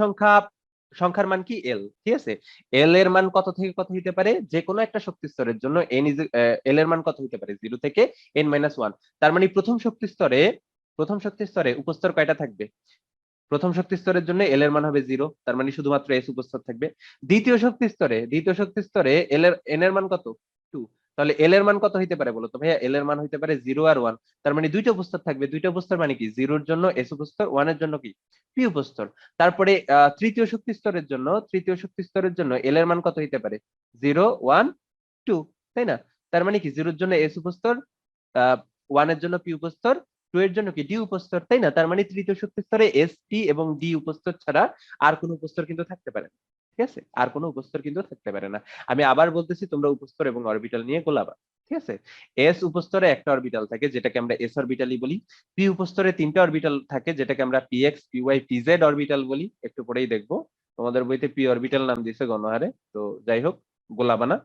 সংখ্যার মান কি? এল। ঠিক আছে? এল এর মান কত থেকে কত হইতে পারে? যে কোনো একটা শক্তি স্তরের জন্য এল এর মান কত হইতে পারে? 0 থেকে n-1। তার মানে প্রথম শক্তি স্তরে উপস্তর কয়টা থাকবে? প্রথম শক্তি স্তরের জন্য এল এর মান হবে 0, তার মানে শুধুমাত্র এস উপস্তর থাকবে। দ্বিতীয় শক্তি স্তরে এন এর মান কত? 2। তাহলে এল এর মান কত হইতে পারে বলো তো ভাইয়া? এল এর মান হইতে পারে 0 আর 1। তার মানে দুইটা উপস্তর থাকবে। দুইটা উপস্তর মানে কি? 0 এর জন্য এস উপস্তর, 1 এর জন্য কি? পি উপস্তর। তারপরে তৃতীয় শক্তি স্তরের জন্য এল এর মান কত হইতে পারে? 0 1 2, তাই না? তার মানে কি 0 এর জন্য এস উপস্তর, 1 এর জন্য পি উপস্তর, 2 এর জন্য কি? ডি উপস্তর, তাই না? তার মানে তৃতীয় শক্তি স্তরে এস, পি এবং ডি উপস্তর ছাড়া আর কোনো উপস্তর কিন্তু থাকতে পারে না। ঠিক আছে? আর কোনো উপস্তর কিন্তু থাকতে পারে না। আমি আবার বলতেছি, তোমরা উপস্তর এবং অরবিটাল নিয়ে গোলাবা। ঠিক আছে? এস উপস্তরে একটা অরবিটাল থাকে যেটাকে আমরা এস অরবিটালই বলি। পি উপস্তরে তিনটা অরবিটাল থাকে যেটাকে আমরা p x, p y, p z orbital বলি। একটু পরেই দেখবো তোমাদের বইতে পি অরবিটাল নাম দিয়েছে গণহারে। তো যাই হোক, গোলাবা না।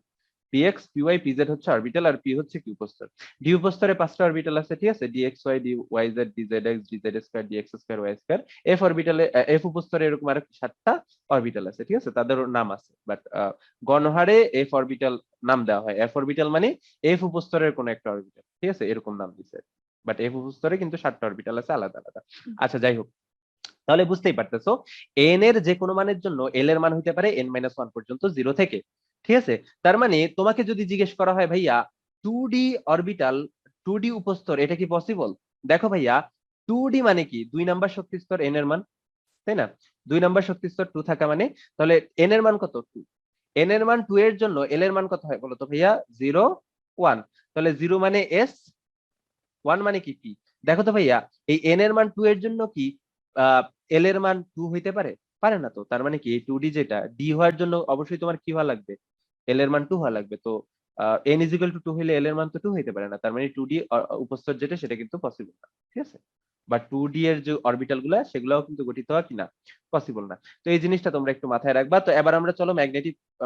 পিএক্স, পিওয়াই, পিজেড হচ্ছে অরবিটাল আর পি হচ্ছে কিউ উপস্তর। ডি উপস্তরে পাঁচটা অরবিটাল আছে। ঠিক আছে? D x y, d y z, d z x, d z square, d x square, y square. F উপস্তরে এরকম আরো 7টা অরবিটাল আছে। ঠিক আছে? তাদেরও নাম আছে, বাট গণহারে এফ অরবিটাল নাম দেওয়া হয়। এফ অরবিটাল মানে এফ উপস্তরের কোন একটা অরবিটাল। ঠিক আছে? এরকম নাম দিছে। বাট এফ উপস্তরে কিন্তু 7টা অরবিটাল আছে আলাদা আলাদা। আচ্ছা, যাই হোক, তাহলে বুঝতেই পারতেছো এন এর যে কোনো মানের জন্য এল এর মান হইতে পারে n-1 পর্যন্ত 0 থেকে। ঠিক আছে? তার মানে তোমাকে যদি জিজ্ঞেস করা হয় ভাইয়া 2D অরবিটাল, 2D উপস্তর, এটা কি পসিবল? দেখো ভাইয়া, 2D মানে কি? 2 নাম্বার শক্তি স্তর এন এর মান, তাই না? 2 নাম্বার শক্তি স্তর 2 থাকা মানে, তাহলে এন এর মান কত? 2। এন এর মান 2 এর জন্য এল এর মান কত হয় বলো তো ভাইয়া? 0 1। তাহলে 0 মানে এস, 1 মানে কি? পি। দেখো তো ভাইয়া, এই এন এর মান 2 এর জন্য কি এল এর মান 2 হইতে পারে? পারে না তো। তার মানে কি এই 2D যেটা ডি হওয়ার জন্য অবশ্যই তোমার কি হওয়া লাগবে? এল এর মান 2 হওয়া লাগবে। তো n ইজ ইকুয়াল টু 2 হইলে এল এর মান তো 2 হইতে পারে না। তার মানে 2D উপস্তর যেটা সেটা কিন্তু পসিবল না। ঠিক আছে? বা 2D এর যে অরবিটাল গুলা সেগুলাও কিন্তু গঠিত হওয়া কি না? পসিবল না। তো এই জিনিসটা তোমরা একটু মাথায় রাখবা। তো এবার আমরা চলো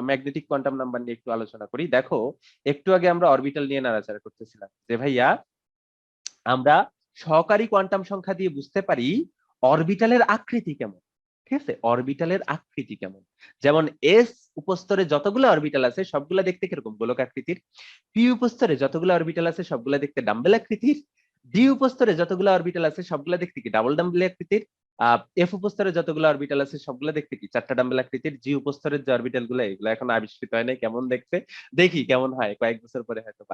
ম্যাগনেটিক কোয়ান্টাম নাম্বার নিয়ে একটু আলোচনা করি। দেখো, একটু আগে আমরা অরবিটাল নিয়ে নাড়াচাড়া করতেছিলাম যে ভাইয়া আমরা সহকারী কোয়ান্টাম সংখ্যা দিয়ে বুঝতে পারি অরবিটালের আকৃতি কেমন। ঠিক আছে? অরবিটালের আকৃতি কেমন? যেমন এস উপস্তরে যতগুলো অরবিটাল আছে সবগুলা দেখতে কিরকম? গোলক আকৃতির। পি উপস্তরে যতগুলো অরবিটাল আছে সবগুলা দেখতে ডাম্বেল আকৃতির। ডি উপস্তরে যতগুলো অরবিটাল আছে সবগুলা দেখতে কি? ডাবল ডাম্বেল আকৃতির। এফ উপস্তরে যতগুলো অরবিটাল আছে সবগুলা দেখতে কি? চারটা ডাম্বেল আকৃতির। জি উপস্তরের যে অরবিটাল গুলো এগুলো এখন আবিষ্কৃত হয় নাই, কেমন দেখতে দেখি কেমন হয়, কয়েক বছর পরে হয়তো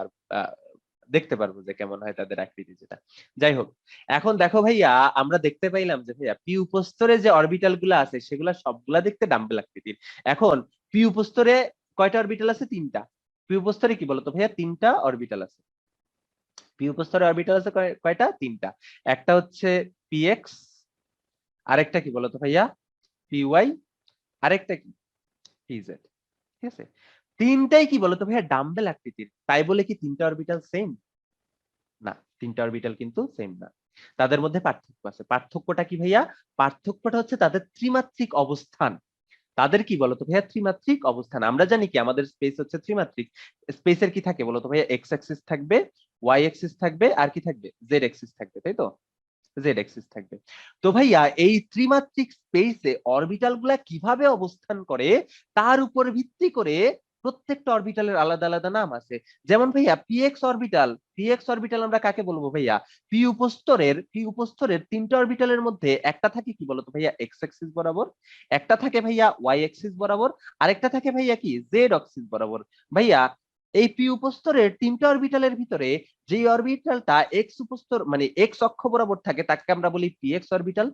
দেখতে পারবো যে কেমন হয় তাদের আকৃতি যেটা। যাই হোক, এখন দেখো ভাইয়া, আমরা দেখতে পাইলাম যে ভাইয়া পি উপস্তরে যে অরবিটাল গুলো আছে সেগুলা সবগুলা দেখতে ডাম্বেল আকৃতির। এখন পি উপস্তরে কয়টা অরবিটাল আছে? 3টা। পি উপস্তরে কি বলতো ভাইয়া? 3টা অরবিটাল আছে। পি উপস্তরে অরবিটাল আছে কয়টা? 3টা। একটা হচ্ছে পিএক্স, আরেকটা কি বলতো ভাইয়া? পিওয়াই, আরেকটা কি? পিজেড। ঠিক আছে? তিনটাই কি বলতো ভাইয়া? ডাম্বেল আকৃতির। তাই বলে কি 3টা অরবিটাল সেম? না, 3টা অরবিটাল কিন্তু সেম না। তাদের মধ্যে পার্থক্য আছে। পার্থক্যটা কি ভাইয়া? পার্থক্যটা হচ্ছে তাদের ত্রিমাত্রিক অবস্থান। তাদের কি বলতো ভাইয়া? ত্রিমাত্রিক অবস্থান। আমরা জানি কি আমাদের স্পেস হচ্ছে ত্রিমাত্রিক। স্পেসের কি থাকে বলতো ভাইয়া? এক্স অ্যাক্সিস থাকবে, ওয়াই অ্যাক্সিস থাকবে, আর কি থাকবে? জেড অ্যাক্সিস থাকবে, তাই তো? জেড অ্যাক্সিস থাকবে। তো ভাইয়া, এই ত্রিমাত্রিক স্পেসে অরবিটাল গুলা কিভাবে অবস্থান করে তার উপর ভিত্তি করে প্রত্যেকটা অরবিটালের আলাদা আলাদা নাম আছে। যেমন ভাইয়া পিএক্স অরবিটাল আমরা কাকে বলবো ভাইয়া? পি উপস্তরের 3টা অরবিটালের মধ্যে একটা থাকে কি বলতো ভাইয়া? এক্স অ্যাক্সিস বরাবর, একটা থাকে ভাইয়া ওয়াই অ্যাক্সিস বরাবর, আরেকটা থাকে ভাইয়া কি? জেড অ্যাক্সিস বরাবর। ভাইয়া, এই পি উপস্তরের তিনটা অরবিটালের ভিতরে যেই অরবিটালটা এক্স উপস্তর মানে এক্স অক্ষ বরাবর থাকে তাকে আমরা বলি পি এক্স অরবিটাল,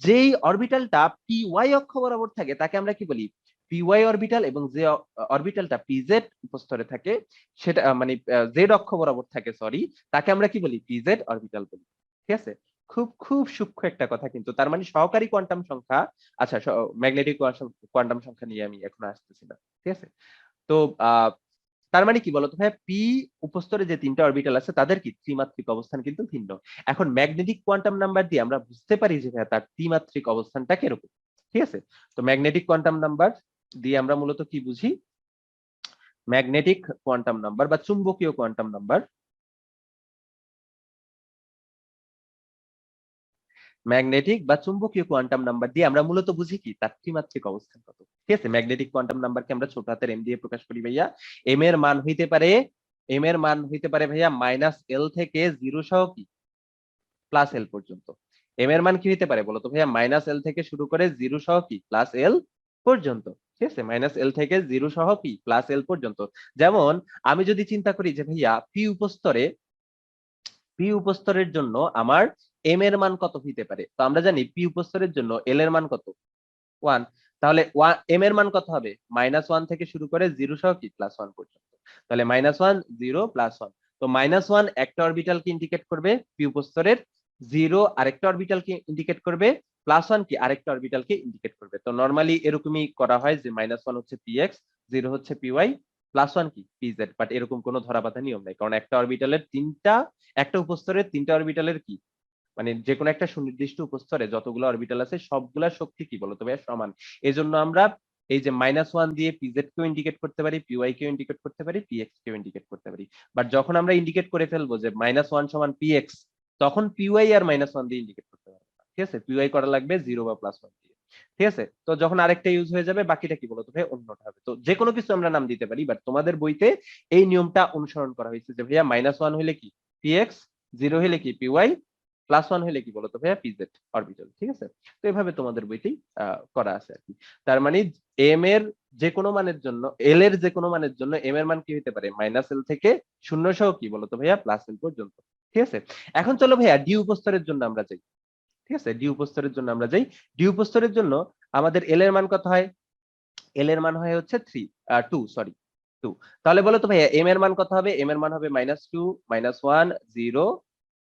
যেই অরবিটালটা পি ওয়াই অক্ষ বরাবর থাকে তাকে আমরা কি বলি পি ওয়াই অরবিটাল, এবং যে অরবিটালটা পি জেড উপস্তরে থাকে সেটা মানে জেড অক্ষ বরাবর থাকে সরি, তাকে আমরা কি বলি পি জেড অরবিটাল বলি। ঠিক আছে, খুব খুব সূক্ষ্ম একটা কথা কিন্তু। তার মানে সহকারী কোয়ান্টাম সংখ্যা, আচ্ছা ম্যাগনেটিক কোয়ান্টাম সংখ্যা নিয়ে আমি এখন আসতেছি না। ঠিক আছে, তো তার মানে কি বলতো ভাই, পি উপস্তরে যে তিনটা অরবিটাল আছে তাদের কি ত্রিমাত্রিক অবস্থান কিন্তু ভিন্ন। এখন ম্যাগনেটিক কোয়ান্টাম নাম্বার দিয়ে আমরা বুঝতে পারি যে ভাই তার ত্রিমাত্রিক অবস্থানটা কিরকম। ঠিক আছে, তো ম্যাগনেটিক কোয়ান্টাম নাম্বার দিয়ে আমরা মূলত কি বুঝি, ম্যাগনেটিক কোয়ান্টাম নাম্বার বা চুম্বকীয় কোয়ান্টাম নাম্বার, ম্যাগনেটিক বা চুম্বকীয় কোয়ান্টাম নাম্বার দিয়ে আমরা মূলত বুঝি কি তার ত্রিমাত্রিক অবস্থান কত। ঠিক আছে, ম্যাগনেটিক কোয়ান্টাম নাম্বারকে আমরা ছোট হাতের এম দিয়ে প্রকাশ করি ভাইয়া। এম এর মান হইতে পারে, এম এর মান হইতে পারে ভাইয়া মাইনাস এল থেকে জিরো সহ কি প্লাস এল পর্যন্ত। এম এর মান কি হইতে পারে বলতো ভাইয়া, মাইনাস এল থেকে শুরু করে জিরো সহ কি প্লাস এল পর্যন্ত। ঠিক আছে, মাইনাস এল থেকে জিরো সহ কি প্লাস এল পর্যন্ত। যেমন আমি যদি চিন্তা করি যে ভাইয়া পি উপস্তরে, পি উপস্তরের জন্য আমার এম এর মান কত হইতে পারে, তো আমরা জানি পি উপস্তরের জন্য এল এর মান কত, 1। তাহলে এম এর মান কত হবে, -1 থেকে শুরু করে জিরো সহ কি +1 পর্যন্ত। তাহলে -1 0 +1, তো -1 একটা অরবিটালকে ইন্ডিকেট করবে পি উপস্তরের, 0 আরেকটা অরবিটালকে ইন্ডিকেট করবে, +1 কি আরেকটা অরবিটালকে ইন্ডিকেট করবে। তো নরমালি এরকমই করা হয় যে -1 হচ্ছে px, 0 হচ্ছে py, +1 কি pz, বাট এরকম কোনো ধরাবাঁধা নিয়ম নাই, কারণ একটা অরবিটালের তিনটা, একটা উপস্তরের তিনটা অরবিটালের কি মানে যে কোনো একটা সুনির্দিষ্ট উপস্তরে যতগুলো অরবিটাল আছে সবগুলা শক্তি কি বলতো ভাই সমান। এজন্য আমরা এই যে -1 দিয়ে পিজেড কেও ইন্ডিকেট করতে পারি, পিওয়াই কেও ইন্ডিকেট করতে পারি, পিএক্স কেও ইন্ডিকেট করতে পারি। বাট যখন আমরা ইন্ডিকেট করে ফেলবো যে -1 সমান পিএক্স, তখন পিওয়াই আর -1 দিয়ে ইন্ডিকেট করতে পারবো না। ঠিক আছে, পিওয়াই করা লাগবে 0 বা +1 দিয়ে। ঠিক আছে, তো যখন আরেকটা ইউজ হয়ে যাবে বাকিটা কি বলতো ভাই অন্যটা হবে। তো যে কোনো কিছু আমরা নাম দিতে পারি, বাট তোমাদের বইতে এই নিয়মটা অনুসরণ করা হয়েছে যে ভাইয়া -1 হলে কি পিএক্স, 0 হলে কি পিওয়াই, +1 হলে কি বলতো ভাইয়া পিজেড অরবিটাল। ঠিক আছে, তো এভাবে তোমাদের বইতেই করা আছে আর কি। তার মানে এম এর যে কোনো মানের জন্য, এল এর যে কোনো মানের জন্য এম এর মান কি হতে পারে -এল থেকে 0 সহ কি বলতো ভাইয়া +এল পর্যন্ত। ঠিক আছে, এখন চলো ভাইয়া ডি উপস্তরের জন্য আমরা যাই। ঠিক আছে, ডি উপস্তরের জন্য আমরা যাই। ডি উপস্তরের জন্য আমাদের এল এর মান কত হয়, এল এর মান হয় হচ্ছে 2 সরি 2। তাহলে বলো তো ভাইয়া এম এর মান কত হবে, এম এর মান হবে -2 -1 0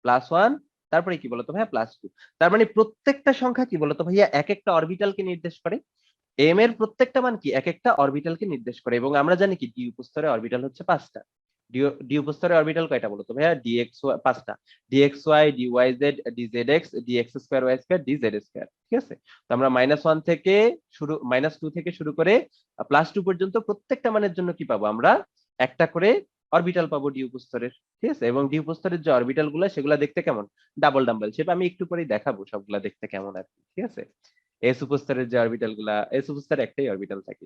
+1, তারপরে কি বলতো ভাইয়া +2। তার মানে প্রত্যেকটা সংখ্যা কি বলতো ভাইয়া এক একটা অরবিটালকে নির্দেশ করে। এম এর প্রত্যেকটা মান কি এক একটা অরবিটালকে নির্দেশ করে, এবং আমরা জানি কি ডি উপস্তরে অরবিটাল হচ্ছে 5টা। ডি উপস্তরে অরবিটাল কয়টা বলতো ভাইয়া, ডিএক্স 5টা, dx y, dy z, dzx, dx square y square, dz square. ঠিক আছে, তো আমরা -1 থেকে শুরু, -2 থেকে শুরু করে +2 পর্যন্ত প্রত্যেকটা মানের জন্য কি পাবো আমরা, একটা করে অরবিটাল পাবো ডি উপস্তরের। ঠিক আছে, এবং ডি উপস্তরের যে অরবিটাল গুলা সেগুলা দেখতে কেমন, ডাবল ডাম্বেল শেপ, আমি একটু পরেই দেখাবো সবগুলা দেখতে কেমন আর কি। ঠিক আছে, এস উপস্তরের যে অরবিটাল গুলা, এস উপস্তরে একটাই অরবিটাল থাকে,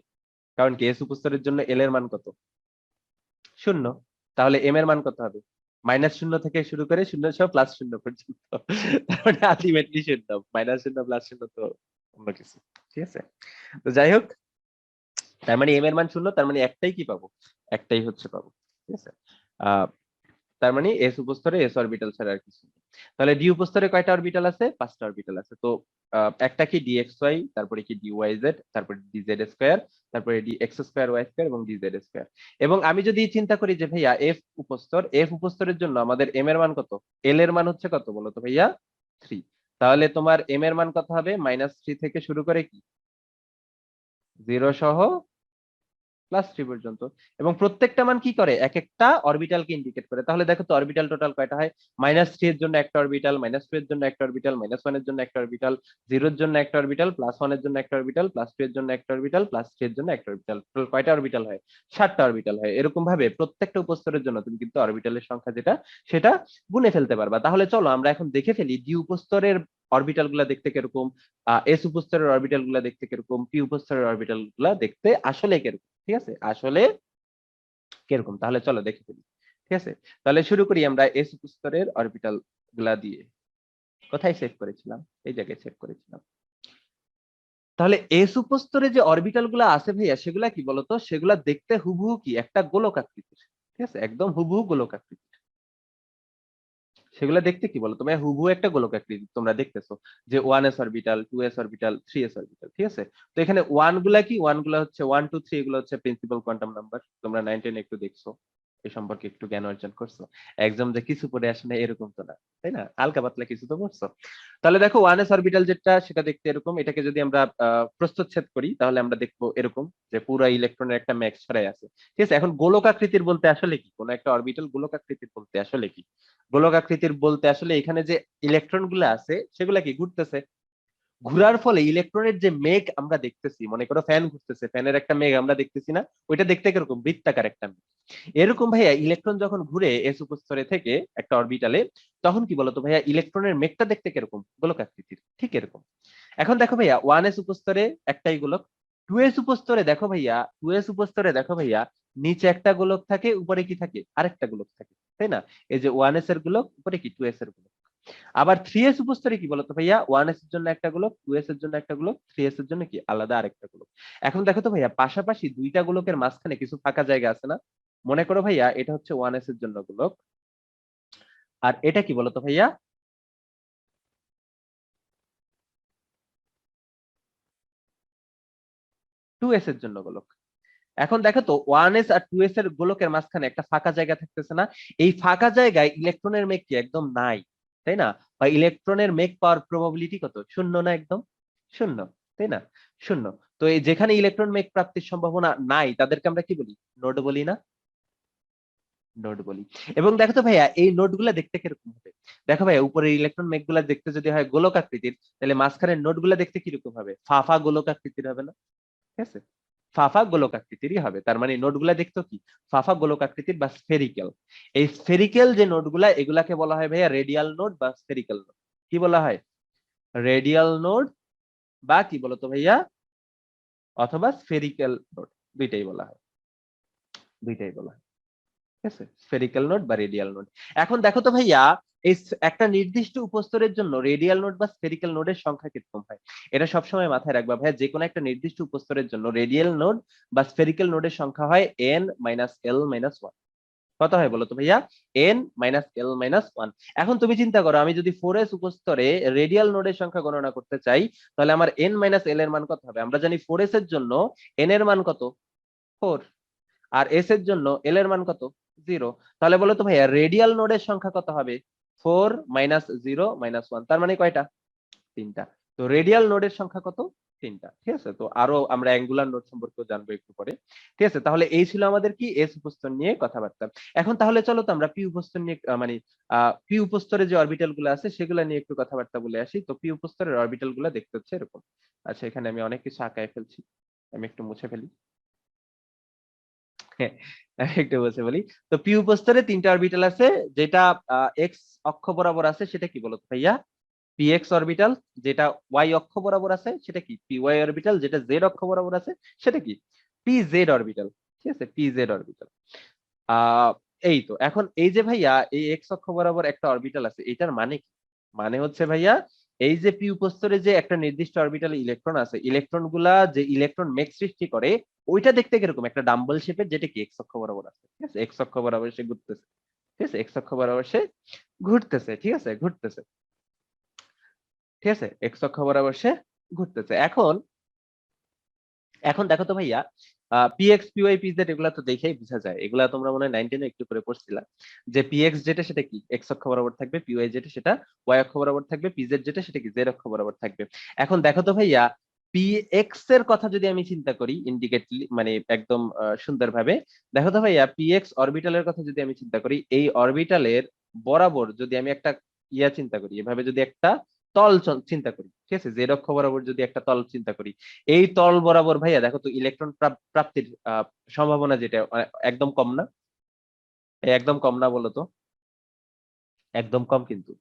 কারণ কি এস উপস্তরের জন্য এল এর মান কত 0, তাহলে এম এর মান কত হবে -0 থেকে শুরু করে 0 সহ +0 পর্যন্ত। তার মানে আলটিমেটলি 0, -0 +0 তো অন্য কিছু। ঠিক আছে, তো যাই হোক, তার মানে এম এর মান 0, তার মানে একটাই কি পাবো, একটাই হচ্ছে পাবো। ঠিক আছে, আহ তার মানে এস উপস্তরে এস অরবিটাল ছাড়া আর কিছু নেই। তাহলে ডি উপস্তরে কয়টা অরবিটাল আছে, 5টা অরবিটাল আছে। তো একটা কি ডিএক্স ওয়াই, তারপরে কি ডিওয়াই জেড, তারপরে ডিজেড স্কয়ার, তারপরে d x square y square এবং ডিজেড স্কয়ার। এবং আমি যদি চিন্তা করি যে ভাইয়া এফ উপস্তর, এফ উপস্তরের জন্য আমাদের এম এর মান কত, এল এর মান হচ্ছে কত বলো তো ভাইয়া 3, তাহলে তোমার এম এর মান কত হবে -3 থেকে শুরু করে কি 0 সহ +3 পর্যন্ত। এবং প্রত্যেকটা মান কি করে এক একটা অরবিটালকে ইন্ডিকেট করে। তাহলে দেখো তো অরবিটাল টোটাল কয়টা হয়, -3 এর জন্য একটা অরবিটাল, -2 এর জন্য একটা অরবিটাল, -1 এর জন্য একটা অরবিটাল, 0 এর জন্য একটা অরবিটাল, +1 এর জন্য একটা অরবিটাল, +2 এর জন্য একটা অরবিটাল, +3 এর জন্য একটা অরবিটাল। টোটাল কয়টা অরবিটাল হয়, 7টা অরবিটাল হয়। এরকম ভাবে প্রত্যেকটা উপস্তরের জন্য তুমি কিন্তু অরবিটালের সংখ্যা যেটা সেটা গুনে ফেলতে পারবা। তাহলে চলো আমরা এখন দেখে ফেলি ডি উপস্তরের অরবিটাল গুলা দেখতে কিরকম, এস উপস্তরের অরবিটাল গুলা দেখতে কিরকম, পি উপস্তরের অরবিটাল গুলা দেখতে আসলে কিরকম। ঠিক আছে, আসলে কিরকম, তাহলে চলো দেখে ফেলি। ঠিক আছে, তাহলে শুরু করি আমরা এস স্তরের অরবিটাল গুলা দিয়ে। কোথায় সেভ করেছিলাম, এই জায়গায় সেভ করেছিলাম। তাহলে এস উপস্তরে যে অরবিটাল গুলা আছে ভাইয়া সেগুলা কি বলতো, সেগুলা দেখতে হুবহু কি একটা গোলক আকৃতির। ঠিক আছে, একদম হুবহু গোলক আকৃতি। সেগুলো দেখতে কি বলো তুমি, হুবহু একটা গোলক আকৃতি তোমরা দেখতেছো, যে 1s orbital, 2s orbital, 3s orbital. ঠিক আছে, তো এখানে ওয়ান গুলা কি, ওয়ান গুলা হচ্ছে 1 2 3, এগুলো হচ্ছে প্রিন্সিপাল কোয়ান্টাম নাম্বার। তোমরা 9 10 একটু দেখছো, এই সম্পর্কে একটু জ্ঞান অর্জন করছো। একদম যে কিছু পড়ে আসে না এরকম তো না, তাই না, হালকা পাতলা কিছু তো পড়ছো। তাহলে দেখো 1s অরবিটাল যেটা, সেটা দেখতে এরকম। এটাকে যদি আমরা প্রস্থচ্ছেদ করি তাহলে আমরা দেখবো এরকম, যে পুরো ইলেকট্রনের একটা ম্যাক্স ছড়াই আছে। ঠিক আছে, এখন গোলক আকৃতির বলতে আসলে কি, কোন একটা অরবিটাল গোলক আকৃতির বলতে আসলে কি? গোলক আকৃতির বলতে আসলে এখানে যে ইলেকট্রন গুলো আছে সেগুলা কি ঘুরতেছে, ঘুরার ফলে ইলেকট্রনের যে মেঘ আমরা দেখতেছি, মনে করো ফ্যান ঘুরতেছে, ফ্যানের একটা মেঘ আমরা দেখতেছি না, ওইটা দেখতে কিরকম, বৃত্তাকার একটা মেঘ। এরকম ভাইয়া ইলেকট্রন যখন ঘুরে এস উপস্তরে থেকে একটা অরবিটালে, তখন কি বলতো ভাইয়া, ইলেকট্রনের মেঘটা দেখতে কিরকম, গোলক আকৃতির, ঠিক এরকম। এখন দেখো ভাইয়া 1s উপস্তরে একটাই গোলক, 2s উপস্তরে দেখো ভাইয়া, 2s উপস্তরে দেখো ভাইয়া, নিচে একটা গোলক থাকে, উপরে কি থাকে, আরেকটা গোলক থাকে, তাই না? এই যে 1s এর গোলক, উপরে কি 2s এর গোলক। আবার 3s উপস্তরে কি বলতো ভাইয়া, 1s এর জন্য একটা গোলক, 2s এর জন্য একটা গোলক, 3s এর জন্য কি আলাদা আরেকটা গোলক। এখন দেখো তো ভাইয়া, পাশাপাশি দুইটা গোলকের মাঝখানে কিছু ফাঁকা জায়গা আছে না? মনে করো ভাইয়া, এটা হচ্ছে 1s এর জন্য গোলক, আর এটা কি বলতো ভাইয়া, 2s এর জন্য গোলক। এখন দেখো তো 1s আর 2s এর গোলকের মাঝখানে একটা ফাঁকা জায়গা থাকতেছে না? এই ফাঁকা জায়গায় ইলেকট্রনের মেঘ কি একদম নাই, তাই না? বা ইলেকট্রনের মেঘ পাওয়ার প্রবাবিলিটি কত, শূন্য না, একদম শূন্য, তাই না? শূন্য। তো এই যেখানে ইলেকট্রন মেঘ প্রাপ্তির সম্ভাবনা নাই তাদেরকে আমরা কি বলি, নোড বলি না, নোড বলি। এবং দেখো তো ভাইয়া, এই নোড গুলা দেখতে কিরকম হবে, দেখো ভাইয়া, উপরের ইলেকট্রন মেঘ গুলা দেখতে যদি হয় গোলক আকৃতির, তাহলে মাঝখানের নোড গুলা দেখতে কিরকম হবে, ফাফা গোলক আকৃতির হবে না? ঠিক আছে, ফাফা গোলক আকৃতিরই হবে। তার মানে নোটগুলা দেখতো কি, ফাফা গোলক আকৃতির বা স্ফেরিক্যাল। এই স্ফেরিক্যাল যে নোটগুলা, এগুলাকে বলা হয় ভাইয়া রেডিয়াল নোড বা স্ফেরিক্যাল নোড। কি বলা হয়, রেডিয়াল নোড, বা কি বলতো ভাইয়া, অথবা স্ফেরিক্যাল নোড, দুইটাই বলা হয়, দুইটাই বলা হয়। ঠিক আছে, স্ফেরিক্যাল নোড বা রেডিয়াল নোড। এখন দেখো তো ভাইয়া, এই একটা নির্দিষ্ট উপস্তরের জন্য রেডিয়াল নোড বা স্ফেরিক্যাল নোডের সংখ্যা কিরকম হয়, এটা সবসময় মাথায় রাখবা ভাইয়া। যে কোনো একটা নির্দিষ্ট উপস্তরের জন্য রেডিয়াল নোড বা স্ফেরিক্যাল নোডের সংখ্যা হয় n - l - 1। কত হয় বলো তো ভাইয়া, n - l - 1। এখন তুমি চিন্তা করো, আমি যদি 4s উপস্তরে রেডিয়াল নোডের সংখ্যা গণনা করতে চাই, তাহলে আমার n - l এর মান কত হবে? আমরা জানি 4s এর জন্য n এর মান কত, 4, আর s এর জন্য l এর মান কত, 0। তাহলে বলো তো ভাইয়া, রেডিয়াল নোডের সংখ্যা কত হবে, 4 - 0 - 1, তার মানে কয়টা, তিনটা। তো রেডিয়াল নোডের সংখ্যা কত, তিনটা। ঠিক আছে, তো আরো আমরা অ্যাঙ্গুলার নোড সম্পর্কে জানবো একটু পরে। ঠিক আছে, তাহলে এই ছিল আমাদের কি এস উপস্তর নিয়ে কথাবার্তা। এখন তাহলে চলো তো আমরা পি উপস্তর নিয়ে মানে পি উপস্তরে যে অরবিটাল গুলো আছে সেগুলো নিয়ে একটু কথাবার্তা বলে আসি। তো পি উপস্তরের অরবিটাল গুলো দেখতে হচ্ছে এরকম। আচ্ছা, এখানে আমি অনেক কিছু আঁকায় ফেলছি, আমি একটু মুছে ফেলি। হ্যাঁ, একটু বসে বলি। তো পি উপস্তরে তিনটা অরবিটাল আছে, যেটা এক্স অক্ষ বরাবর আছে সেটা কি বলতো ভাইয়া, পি এক্স অরবিটাল। যেটা ওয়াই অক্ষ বরাবর আছে সেটা কি, পি ওয়াই অরবিটাল। যেটা জেড অক্ষ বরাবর আছে সেটা কি, পি জেড অরবিটাল। ঠিক আছে, পি জেড অরবিটাল। আহ এই তো, এখন এই যে ভাইয়া, এই এক্স অক্ষ বরাবর একটা অরবিটাল আছে, এটার মানে কি? মানে হচ্ছে ভাইয়া, এই যে পি উপস্তরে যে একটা নির্দিষ্ট অরবিটালে ইলেকট্রন আছে, ইলেকট্রন গুলা যে ইলেকট্রন মেঘ সৃষ্টি করে, ওইটা দেখতে কিরকম, একটা ডাম্বল শেপের, যেটা কি এক্স অক্ষ বরাবর আছে। ঠিক আছে, এক্স অক্ষ বরাবর সে ঘুরতেছে। ঠিক আছে, এক্স অক্ষ বরাবর সে ঘুরতেছে। ঠিক আছে, ঘুরতেছে। ঠিক আছে, এক্স অক্ষ বরাবর সে ঘুরতেছে। এখন এখন দেখো তো ভাইয়া, p x p y p z এগুলা তো দেখেই বোঝা যায়, এগুলা তোমরা মনে হয় 9 10 একটু করে পড়ছিলা, যে পি এক্স যেটা সেটা কি এক্স অক্ষ বরাবর থাকবে, পি ওয়াই যেটা সেটা ওয়াই অক্ষ বরাবর থাকবে, পি জেড যেটা সেটা কি জেড অক্ষ বরাবর থাকবে। এখন দেখো তো ভাইয়া, পি এক্স এর কথা যদি আমি চিন্তা করি ইন্ডিকেটলি, মানে একদম সুন্দরভাবে, দেখো তো ভাইয়া, পি এক্স অরবিটালের কথা যদি আমি চিন্তা করি, এই অরবিটালের বরাবর যদি আমি একটা চিন্তা করি, এভাবে যদি একটা তল চিন্তা করি, ঠিক আছে, জেড অক্ষ বরাবর যদি একটা তল চিন্তা করি, এই তল বরাবর ভাইয়া দেখো তো ইলেকট্রন প্রাপ্তির সম্ভাবনা যেটা একদম কম না, একদম কম না বলো তো, একদম কম কিন্তু।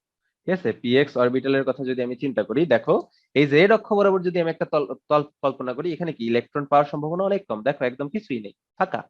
ঠিক আছে, পি এক্স অরবিটালের কথা যদি আমি চিন্তা করি, দেখো এই জেড অক্ষ বরাবর যদি আমি একটা তল তল কল্পনা করি, এখানে কি ইলেকট্রন পাওয়ার সম্ভাবনা অনেক কম, দেখো একদম কিছুই নেই, ফাঁকা।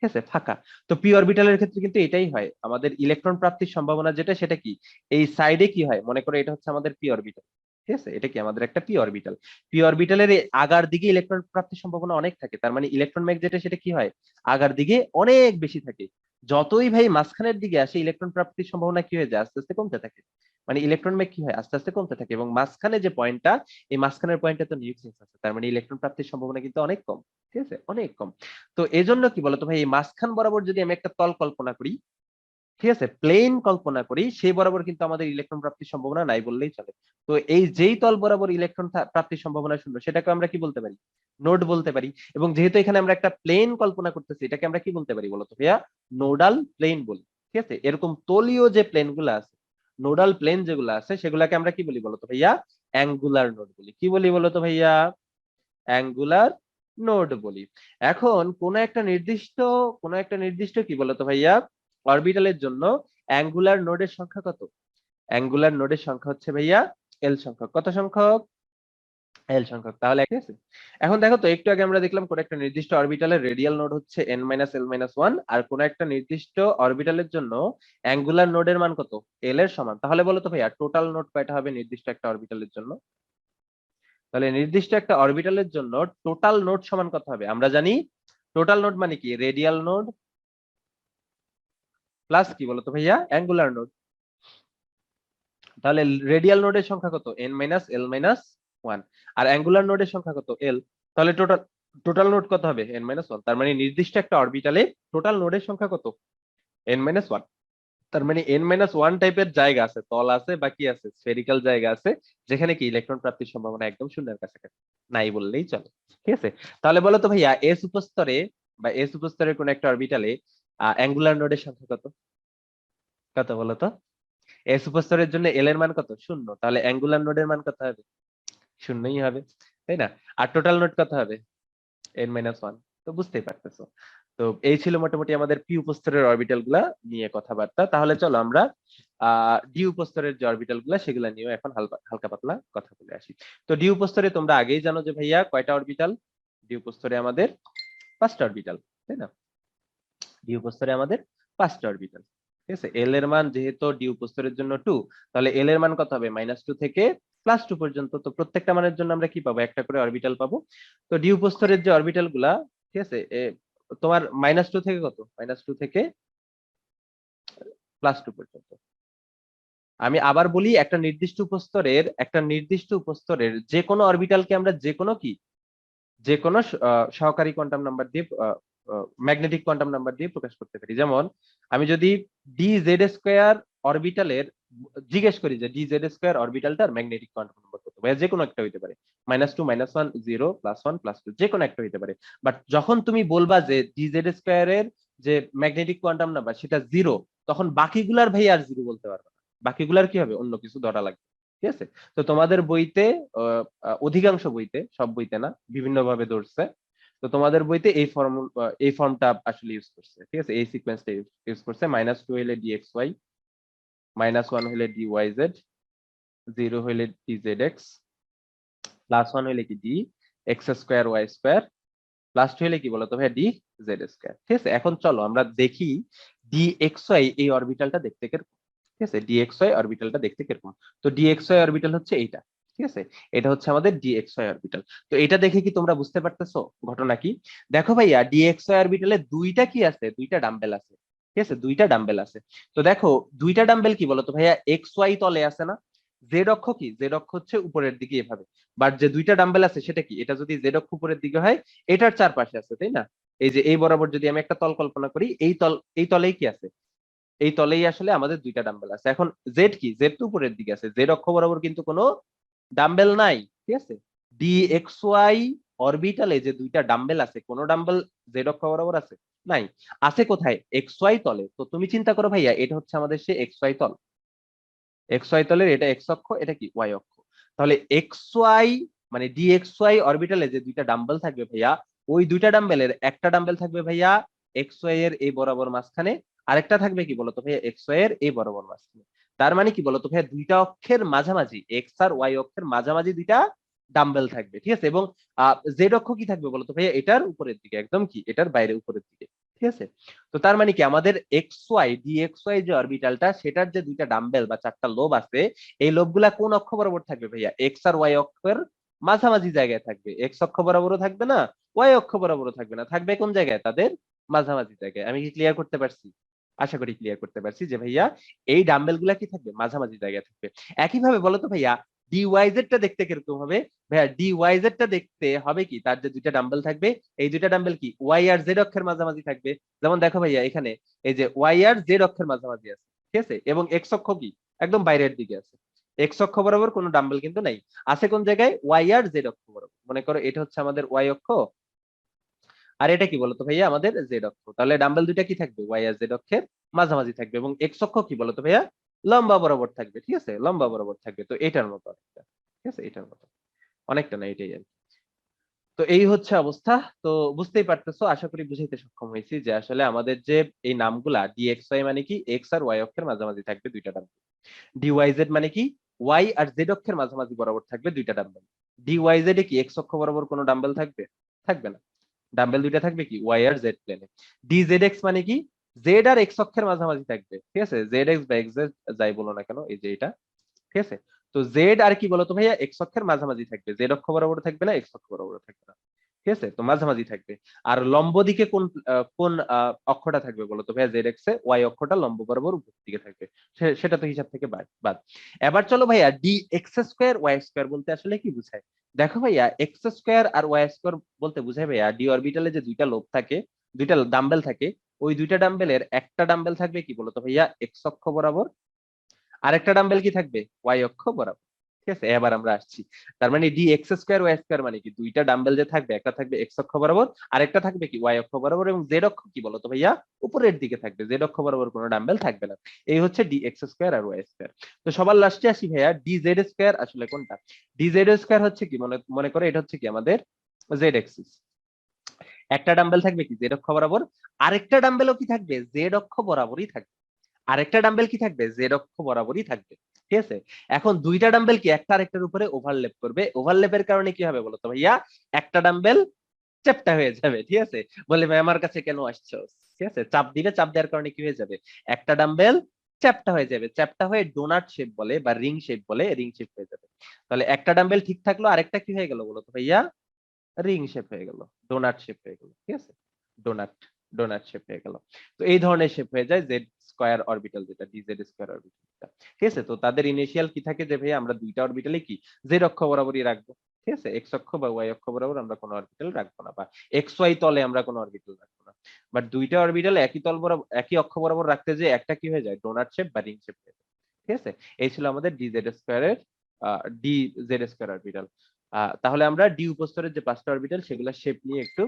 ঠিক আছে, ফাঁকা। তো পি অরবিটালের ক্ষেত্রে কিন্তু এটাই হয়, আমাদের ইলেকট্রন প্রাপ্তির সম্ভাবনা যেটা সেটা কি, এই সাইডে কি হয়, মনে করো এটা হচ্ছে আমাদের পি অরবিটাল। ঠিক আছে, এটা কি আমাদের একটা পি অরবিটাল। পি অরবিটালের আগার দিকে ইলেকট্রন প্রাপ্তির সম্ভাবনা অনেক থাকে, তার মানে ইলেকট্রন ম্যাগ যেটা সেটা কি হয়, আগার দিকে অনেক বেশি থাকে। যতই ভাই মাঝখানের দিকে আসে ইলেকট্রন প্রাপ্তির সম্ভাবনা কি হয়ে যায়, আস্তে আস্তে কমতে থাকে। মানে ইলেকট্রন বেগ কি হয়, আস্তে আস্তে কমতে থাকে। এবং মাঝখানে যে পয়েন্টটা, এই মাঝখানের পয়েন্টে তো নিউক্লিয়াস আছে, তার মানে ইলেকট্রন প্রাপ্তির সম্ভাবনা কিন্তু অনেক কম। ঠিক আছে, অনেক কম। তো এজন্য কি বলতো ভাই, এই মাঝখান বরাবর যদি আমি একটা তল কল্পনা করি, ঠিক আছে, প্লেন কল্পনা করি, সেই বরাবর কিন্তু আমাদের ইলেকট্রন প্রাপ্তির সম্ভাবনা নাই বললেই চলে। তো এই যেই তল বরাবর ইলেকট্রন প্রাপ্তির সম্ভাবনা শূন্য, সেটাকে আমরা কি বলতে পারি, নোড বলতে পারি। এবং যেহেতু এখানে আমরা একটা প্লেন কল্পনা করতেছি, এটাকে আমরা কি বলতে পারি বলতো ভাইয়া, নোডাল প্লেন বলি। ঠিক আছে, এরকম তলীয় যে প্লেন গুলো আছে, নোডাল প্লেন যেগুলো আছে, সেগুলাকে আমরা কি বলি বলতো ভাইয়া, অ্যাঙ্গুলার নোড বলি। কি বলি বলতো ভাইয়া, অ্যাঙ্গুলার নোড বলি। এখন কোন একটা নির্দিষ্ট কি বলতো ভাইয়া, অরবিটালের জন্য অ্যাঙ্গুলার নোডের সংখ্যা কত? অ্যাঙ্গুলার নোডের সংখ্যা হচ্ছে ভাইয়া এল সংখ্যক। কত সংখ্যক? এল সংখ্যক। তাহলে ঠিক আছে। এখন দেখো তো, একটু আগে আমরা দেখলাম কোন একটা নির্দিষ্ট অরবিটালের রেডিয়াল নোড হচ্ছে n-l-1, আর কোন একটা নির্দিষ্ট অরবিটালের জন্য অ্যাঙ্গুলার নোডের মান কত? এল এর সমান। তাহলে বলো তো ভাইয়া, টোটাল নোড কয়টা হবে নির্দিষ্ট একটা অরবিটালের জন্য? তাহলে নির্দিষ্ট একটা অরবিটালের জন্য টোটাল নোড সমান কত হবে? আমরা জানি টোটাল নোড মানে কি, রেডিয়াল নোড প্লাস কি বলতো ভাইয়া, অ্যাঙ্গুলার নোড। তাহলে রেডিয়াল নোডের সংখ্যা কত? n-l-1। আর অ্যাঙ্গুলার নোডের সংখ্যা কত? l। তাহলে টোটাল টোটাল নোড কত হবে? n-1। তার মানে নির্দিষ্ট একটা অরবিটালে টোটাল নোডের সংখ্যা কত? n-1। তার মানে n-1 টাইপের জায়গা আছে, তল আছে, বা কি আছে, স্ফেরিক্যাল জায়গা আছে, যেখানে কি ইলেকট্রন প্রাপ্তির সম্ভাবনা একদম শূন্যের কাছাকাছি, নাই বললেই চলে। ঠিক আছে, তাহলে বলো তো ভাইয়া, এস উপস্তরে বা এস উপস্তরের কোন একটা অরবিটালে অ্যাঙ্গুলার নোডের সংখ্যা কত? কত বলো তো? এস উপস্তরের জন্য এল এর মান কত? শূন্য। তাহলে অ্যাঙ্গুলার নোডের মান কত হবে? শূন্যই হবে, তাই না? আর টোটাল নোড কত হবে? n-1। তো বুঝতেই পারতেছো। তো এই ছিল মোটামুটি আমাদের পি উপস্তরের অরবিটাল গুলা নিয়ে কথাবার্তা। তাহলে চলো আমরা ডি উপস্তরের যে অরবিটাল গুলা, সেগুলা নিয়ে এখন হালকা পাতলা কথা বলে আসি। তো ডি উপস্তরে তোমরা আগেই জানো যে ভাইয়া কয়টা অরবিটাল? ডি উপস্তরে আমাদের 5টা অরবিটাল, তাই না? ডি উপস্তরে আমাদের 5টা অরবিটাল। ঠিক আছে, এল এর মান যেহেতু ডি উপস্তরের জন্য 2, তাহলে এল এর মান কত হবে? -2 থেকে +2 পর্যন্ত। তো প্রত্যেকটা মানের জন্য আমরা কি পাবো? একটা করে অরবিটাল পাবো। তো ডি উপস্তরের যে অরবিটাল গুলা, ঠিক আছে, তোমার -2 থেকে কত? -2 থেকে +2 পর্যন্ত। আমি আবার বলি, একটা নির্দিষ্ট উপস্তরের যে কোনো অরবিটালকে আমরা যে কোনো সহকারী কোয়ান্টাম নাম্বার দিয়ে, ম্যাগনেটিক কোয়ান্টাম নাম্বার দিয়ে প্রকাশ করতে পারি। যেমন আমি যদি dz² অরবিটালের জিজ্ঞেস করি যে dz² অরবিটালটার ম্যাগনেটিক কোয়ান্টাম নাম্বার কত, বা যে কোনো একটা হইতে পারে, -2, -1, 0, +1, +2, যে কোনো একটা হইতে পারে। বাট যখন তুমি বলবা যে dz² এর যে ম্যাগনেটিক কোয়ান্টাম নাম্বার সেটা 0, তখন বাকিগুলার ভাই আর 0 বলতে পারবে না। বাকিগুলার কি হবে? অন্য কিছু ধরা লাগবে। ঠিক আছে, তো তোমাদের বইতে অধিকাংশ বইতে, সব বইতে না, বিভিন্ন ভাবে ধরছে। তো তোমাদের বইতে এই ফর্মটা আসলে ইউজ করছে। ঠিক আছে, এই সিকোয়েন্সটা ইউজ করছে। -2 হলে dxy, -1 হলে dyz, 0 হলে dzx, +1 হলে কি dx² y², +2 হলে কি বলতো ভাই, dz²। ঠিক আছে, এখন চলো আমরা দেখি dxy এই অরবিটালটা দেখতে কিরকম। ঠিক আছে, dxy অরবিটালটা দেখতে কিরকম। তো dxy অরবিটাল হচ্ছে এইটা। ঠিক আছে, এটা হচ্ছে আমাদের dxy অরবিটাল। তো এটা দেখে কি তোমরা বুঝতে পারতেছো ঘটনা কি? দেখো ভাইয়া, dxy অরবিটালে দুইটা কি আছে? দুইটা ডাম্বেল আছে। ঠিক আছে, দুইটা ডাম্বেল আছে। তো দেখো, দুইটা ডাম্বেল কি বলতো ভাইয়া, xy তলে আছে না? জেড অক্ষ কি? জেড অক্ষ হচ্ছে উপরের দিকে এভাবে। বাট যে দুইটা ডাম্বেল আছে সেটা কি? এটা যদি জেড অক্ষ উপরের দিকে হয়, এটার চারপাশে আছে, তাই না? এই যে এই বরাবর যদি আমি একটা তল কল্পনা করি, এই তলেই কি আছে? এই তলেই আসলে আমাদের দুইটা ডাম্বেল আছে। এখন জেড কি? জেড তো উপরের দিকে আছে, জেড অক্ষ বরাবর কিন্তু কোনো ডাম্বেল নাই। ঠিক আছে, dxy অরবিটালে যে দুইটা ডাম্বেল আছে, কোন ডাম্বেল জেড অক্ষ বরাবর আছে? নাই। আছে কোথায়? xy তলে। তো তুমি চিন্তা করো ভাইয়া, এটা হচ্ছে আমাদের সেই xy তল। xy তলের এটা x অক্ষ, এটা কি? y অক্ষ। তাহলে xy মানে dxy অরবিটালে যে দুইটা ডাম্বেল থাকবে ভাইয়া, ওই দুইটা ডাম্বেলের একটা ডাম্বেল থাকবে ভাইয়া xy এর এই বরাবর মাঝখানে, আরেকটা থাকবে কি বলতো ভাইয়া, xy এর এই বরাবর মাঝখানে। তার মানে কি বলতো ভাইয়া, দুইটা অক্ষের মাঝামাঝি, x আর y অক্ষের মাঝামাঝি দুইটা ডাম্বেল থাকবে। ঠিক আছে, এবং জেড অক্ষ কি থাকবে বলতো ভাইয়া, এটার উপরের দিকে, একদম কি, এটার বাইরে উপরের দিকে। ঠিক আছে, তো তার মানে কি, আমাদের dxy যে অরবিটালটা, সেটার যে দুইটা ডাম্বেল বা চারটা লোব আছে, এই লোবগুলা কোন অক্ষ বরাবর থাকবে ভাইয়া? এক্স আর ওয়াই অক্ষের মাঝামাঝি জায়গায় থাকবে। এক্স অক্ষ বরাবরও থাকবে না, ওয়াই অক্ষ বরাবরও থাকবে না, থাকবে কোন জায়গায়? তাদের মাঝামাঝি জায়গায়। আমি কি ক্লিয়ার করতে পারছি? আশা করি ক্লিয়ার করতে পারছি যে ভাইয়া এই ডাম্বেল গুলা কি থাকবে, মাঝামাঝি জায়গায় থাকবে। একইভাবে বলো তো ভাইয়া ডিওয়াইজেড টা দেখতে কিরকম হবে? ভাইয়া ডিওয়াইজেড টা দেখতে হবে কি, তার যে দুইটা ডাম্বেল থাকবে, এই দুইটা ডাম্বেল কি ওয়াই আর জেড অক্ষের মাঝামাঝি থাকবে। যেমন দেখো ভাইয়া এখানে এই যে ওয়াই আর জেড অক্ষের মাঝামাঝি আছে, ঠিক আছে, এবং এক্স অক্ষ কি একদম বাইরের দিকে আছে। এক্স অক্ষ বরাবর কোনো ডাম্বেল কিন্তু নাই, আছে কোন জায়গায়, ওয়াই আর জেড অক্ষ বরাবর। মনে করো এটা হচ্ছে আমাদের ওয়াই অক্ষ, আর এটা কি বলতো ভাইয়া আমাদের জেড অক্ষ। তাহলে ডাম্বেল দুইটা কি থাকবে, ওয়াই আর জেড অক্ষের মাঝামাঝি থাকবে, এবং এক্স অক্ষ কি বলতো ভাইয়া লম্বা বরাবর থাকবে, ঠিক আছে, লম্বা বরাবর থাকবে। তো এটার মতো অনেকটা, ঠিক আছে, এটার মতো অনেকটা না, এটাই আর কি। তো এই হচ্ছে অবস্থা। তো বুঝতেই পারতেছো, আশা করি বুঝাইতে সক্ষম হয়েছি যে আসলে আমাদের যে এই নামগুলা ডিএক্স ওয়াই মানে কি এক্স আর ওয়াই অক্ষের মাঝামাঝি থাকবে দুইটা ডাম্বেল, ডিওয়াইজেড মানে কি ওয়াই আর জেড অক্ষের মাঝামাঝি বরাবর থাকবে দুইটা ডাম্বেল। ডিওয়াইজেড এ কি এক্স অক্ষ বরাবর কোনো ডাম্বেল থাকবে, থাকবে না, ডাম্বেল দুইটা থাকবে কি ওয়াই আর জেড প্লেনে। ডিজেড এক্স মানে কি জেড আর এক্স অক্ষের মাঝামাঝি থাকবে, ঠিক আছে, জেড এক্স বা এক্স জেড যাই বলো না কেন, এই যে এটা, ঠিক আছে। তো জেড আর কি বলতো ভাইয়া এক্স অক্ষের মাঝামাঝি থাকবে, জেড অক্ষ বরাবর থাকবে না, এক্স অক্ষ বরাবর থাকবে না, ঠিক আছে, তো মাঝামাঝি থাকবে। আর লম্ব দিকে কোন কোন অক্ষটা থাকবে বলতো ভাইয়া, জেড এক্স এ ওয়াই অক্ষটা লম্ব বরাবর উপর দিকে থাকবে, সেটা তো হিসাব থেকে বাদ বাদ। এবার চলো ভাইয়া d x square y square বলতে আসলে কি বুঝায়। দেখো ভাইয়া এক্স স্কোয়ার আর ওয়াই স্কোয়ার বলতে বুঝায় ভাইয়া ডি অরবিটালে যে দুইটা লোব থাকে, দুইটা ডাম্বেল থাকে, ওই দুইটা ডাম্বেলের একটা ডাম্বেল থাকবে কি বলতো ভাইয়া এক্স অক্ষ বরাবর, আরেকটা ডাম্বেল কি থাকবে ওয়াই অক্ষ বরাবর, ঠিক আছে। এবার আমরা আসছি, তার মানে d x square y square মানে কি দুইটা ডাম্বেল যে থাকবে, একটা থাকবে এক্স অক্ষ বরাবর, আরেকটা থাকবে কি ওয়াই অক্ষ বরাবর, এবং জেড অক্ষ কি বলতো ভাইয়া উপরের দিকে থাকবে, জেড অক্ষ বরাবর কোনো ডাম্বেল থাকবে না। এই হচ্ছে ডি এক্স স্কোয়ার আর ওয়াই স্কোয়ার। তো সবার লাস্টে আসি ভাইয়া ডি জেড স্কোয়ার আসলে কোনটা। ডি জেড স্কোয়ার হচ্ছে কি, মনে মনে করে এটা হচ্ছে কি আমাদের জেড এক্সিস, একটা ডাম্বেল থাকবে কি জেড অক্ষ বরাবর, আরেকটা ডাম্বেলও কি থাকবে জেড অক্ষ বরাবরই থাকবে, আরেকটা ডাম্বেল কি থাকবে জেড অক্ষ বরাবরই থাকবে, ঠিক আছে। এখন দুইটা ডাম্বেল কি একটা আরেকটার উপরে ওভারল্যাপ করবে, ওভারল্যাপের কারণে কি হবে বলতো ভাইয়া একটা ডাম্বেল চ্যাপ্টা হয়ে যাবে, ঠিক আছে। বলে ভাই আমার কাছে কেন আসছো, ঠিক আছে, চাপ দিবে, চাপ দেওয়ার কারণে কি হয়ে যাবে একটা ডাম্বেল চ্যাপ্টা হয়ে যাবে, চ্যাপ্টা হয়ে ডোনাট শেপ বলে বা রিং শেপ বলে, রিং শেপ হয়ে যাবে। তাহলে একটা ডাম্বেল ঠিক থাকলো, আরেকটা কি হয়ে গেল বলতো ভাইয়া রিং শেপ হয়ে গেল, ডোনাট শেপ হয়ে গেল, ঠিক আছে, ডোনাট, ডোনাট শেপ হয়ে গেল। তো এই ধরনের শেপ হয়ে যায় জেড স্কয়ার অরবিটাল, যেটা ডিজেড স্কয়ার অরবিটাল, ঠিক আছে। তো তাদের ইনিশিয়াল কি থাকে যে ভাই আমরা দুইটা অরবিটালে কি জেড অক্ষ বরাবরই রাখবো, ঠিক আছে, এক্স অক্ষ বা ওয়াই অক্ষ বরাবর আমরা কোনো অরবিটাল রাখবো না, বা এক্স ওয়াই তলে আমরা কোনো অরবিটাল রাখবো না। বাট দুইটা অরবিটাল একই তল বরাবর একই অক্ষ বরাবর রাখতে যে একটা কি হয়ে যায় ডোনাট শেপ বা রিং শেপ হয়ে যায়, ঠিক আছে। এই ছিল আমাদের ডিজেড স্কয়ারের ডি জেড স্কয়ার অরবিটাল। তাহলে আমরা ডি উপস্তরের যে পাঁচটা অরবিটাল সেগুলোর শেপ নিয়ে একটু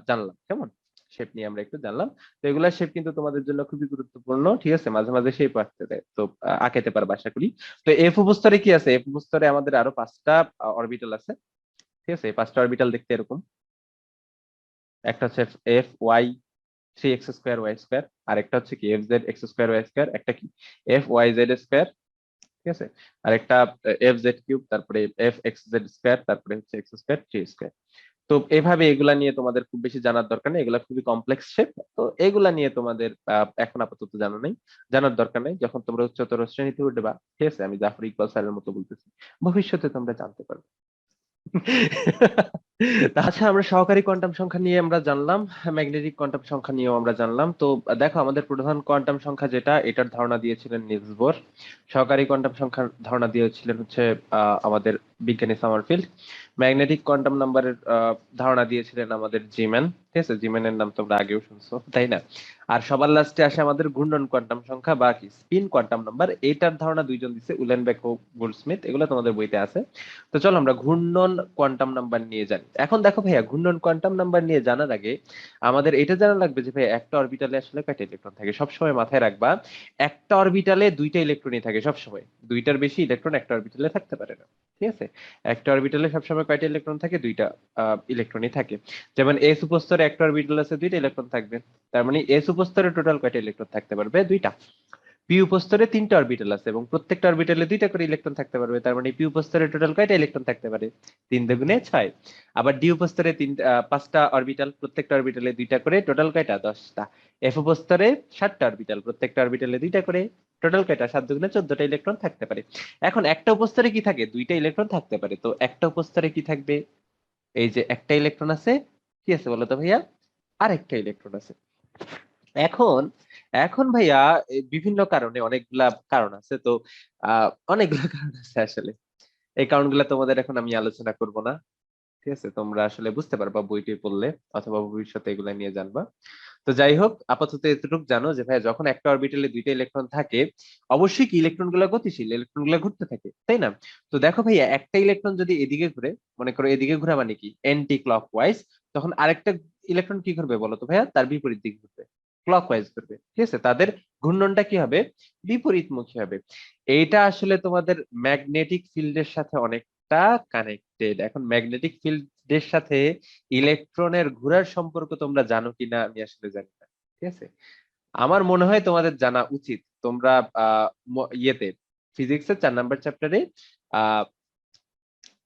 জানলাম, কেমন শেপ নিয়ে আমরা একটু জানলাম। তো এগুলা শেপ কিন্তু তোমাদের জন্য খুবই গুরুত্বপূর্ণ, ঠিক আছে, মাঝে মাঝে শেপ আসতে দেয়, তো আঁকাতে পারবে আশা করি। তো এফ উপস্তরে কি আছে, এফ উপস্তরে আমাদের আরো পাঁচটা অরবিটাল আছে, ঠিক আছে। এই পাঁচটা অরবিটাল দেখতে এরকম, একটা হচ্ছে f y three x square y square, আর একটা হচ্ছে কি f z x square y square, একটা কি এফ ওয়াই জেড স্কোয়ার, ঠিক আছে, আর একটা এফ জেড কিউব, তারপরে এফ এক্স জেড স্কোয়ার, তারপরে হচ্ছে এক্স স্কোয়ার থ্রি স্কোয়ার। তো এভাবে এগুলা নিয়ে তোমাদের খুব বেশি জানার দরকার নেই, এগুলা খুবই কমপ্লেক্স শেপ, তো এগুলা নিয়ে তোমাদের এখন আপাতত জানা নেই, জানার দরকার নেই। যখন তোমরা উচ্চতর শ্রেণীতে উঠবা, ঠিক আছে, আমি জাফর ইকবাল স্যারের মতো বলতেছি, ভবিষ্যতে তোমরা জানতে পারবে। তাছাড়া আমরা সহকারী কোয়ান্টাম সংখ্যা নিয়ে আমরা জানলাম, ম্যাগনেটিক কোয়ান্টাম সংখ্যা নিয়েও আমরা জানলাম। তো দেখো আমাদের প্রধান কোয়ান্টাম সংখ্যা যেটা, এটার ধারণা দিয়েছিলেন নিলস বোর। সহকারী কোয়ান্টাম সংখ্যার ধারণা দিয়েছিলেন হচ্ছে আমাদের বিজ্ঞানী সামারফিল্ড। ম্যাগনেটিক কোয়ান্টাম নাম্বারের ধারণা দিয়েছিলেন আমাদের জিম্যান, ঠিক আছে, জিম্যানের নাম তোমরা আগেও শুনছো তাই না। আর সবার লাস্টে আসে আমাদের ঘূর্ণন কোয়ান্টাম সংখ্যা বা কি স্পিন কোয়ান্টাম নাম্বার, এটার ধারণা দুইজন দিচ্ছে, উলেনবেক ও গোল্ডস্মিথ, এগুলো তোমাদের বইতে আছে। তো চলো আমরা ঘূর্ণন কোয়ান্টাম নাম্বার নিয়ে জানি। এখন দেখো ভাইয়া ঘূর্ণন কোয়ান্টাম নাম্বার নিয়ে জানার আগে আমাদের এটা জানা লাগবে যে ভাই একটা অরবিটালে আসলে কয়টা ইলেকট্রন থাকে। সবসময় মাথায় রাখবা একটা অরবিটালে দুইটা ইলেকট্রনই থাকে সবসময়, দুইটার বেশি ইলেকট্রন একটা অরবিটালে থাকতে পারে না, ঠিক আছে। একটা অরবিটালে সবসময় কয়টা ইলেকট্রন থাকে, দুইটা ইলেকট্রনই থাকে। যেমন এস উপস্তরে একটা অরবিটাল আছে, দুইটা ইলেকট্রন থাকবে, তার মানে এস উপস্তরে টোটাল কয়টা ইলেকট্রন থাকতে পারবে, দুইটা। পি উপস্তরে তিনটা অরবিটাল আছে এবং প্রত্যেকটা অরবিটালে দুইটা করে ইলেকট্রন থাকতে পারবে, তার মানে পি উপস্তরে টোটাল কয়টা ইলেকট্রন থাকতে পারে, 3×6। আবার ডি উপস্তরে পাঁচটা অরবিটাল, প্রত্যেকটা অরবিটালে দুইটা করে, টোটাল কয়টা, 10টা। এফ উপস্তরে 7টা অরবিটাল, প্রত্যেকটা অরবিটালে দুইটা করে, টোটাল কয়টা, 7×14টা ইলেকট্রন থাকতে পারে। এখন একটা উপস্তরে কি থাকে, দুইটা ইলেকট্রন থাকতে পারে, তো একটা উপস্তরে কি থাকবে, এই যে একটা ইলেকট্রন আছে, কি আছে বলতো ভাইয়া, আরেকটা ইলেকট্রন আছে। এখন এখন ভাইয়া বিভিন্ন কারণে অনেকগুলা কারণ আছে, তো অনেকগুলা কারণ আছে আসলে। এই কারণগুলো তোমাদের এখন আমি আলোচনা করব না, ঠিক আছে? তোমরা আসলে বুঝতে পারবা বইটি পড়লে, অথবা ভবিষ্যতে এগুলা নিয়ে জানবা। তো যাই হোক, আপাতত এতটুকু জানো যে ভাই যখন একটা অরবিটালে দুইটা ইলেকট্রন থাকে, অবশ্যই কি ইলেকট্রন গুলা গতিশীল, ইলেকট্রন গুলা ঘুরতে থাকে, তাই না? তো দেখো ভাইয়া, একটা ইলেকট্রন যদি এদিকে ঘুরে, মনে করো এদিকে ঘোরা মানে কি অ্যান্টি ক্লকওয়াইজ, তখন আরেকটা ইলেকট্রন কি করবে বলো তো ভাইয়া? তার বিপরীত দিকে ঘুরবে, ক্লকওয়াইজ ঘুরবে, ঠিক আছে? তাদের ঘূর্ণনটা কি হবে? বিপরীতমুখী হবে। এইটা আসলে তোমাদের ম্যাগনেটিক ফিল্ডের সাথে অনেকটা কানেক্টেড। এখন ম্যাগনেটিক ফিল্ডের সাথে ইলেকট্রনের ঘোরার সম্পর্ক তোমরা জানো কিনা আমি আসলে জানি না, ঠিক আছে? আমার মনে হয় তোমাদের জানা উচিত। তোমরা ইয়েতে ফিজিক্সের 4 নাম্বার চ্যাপ্টারে আহ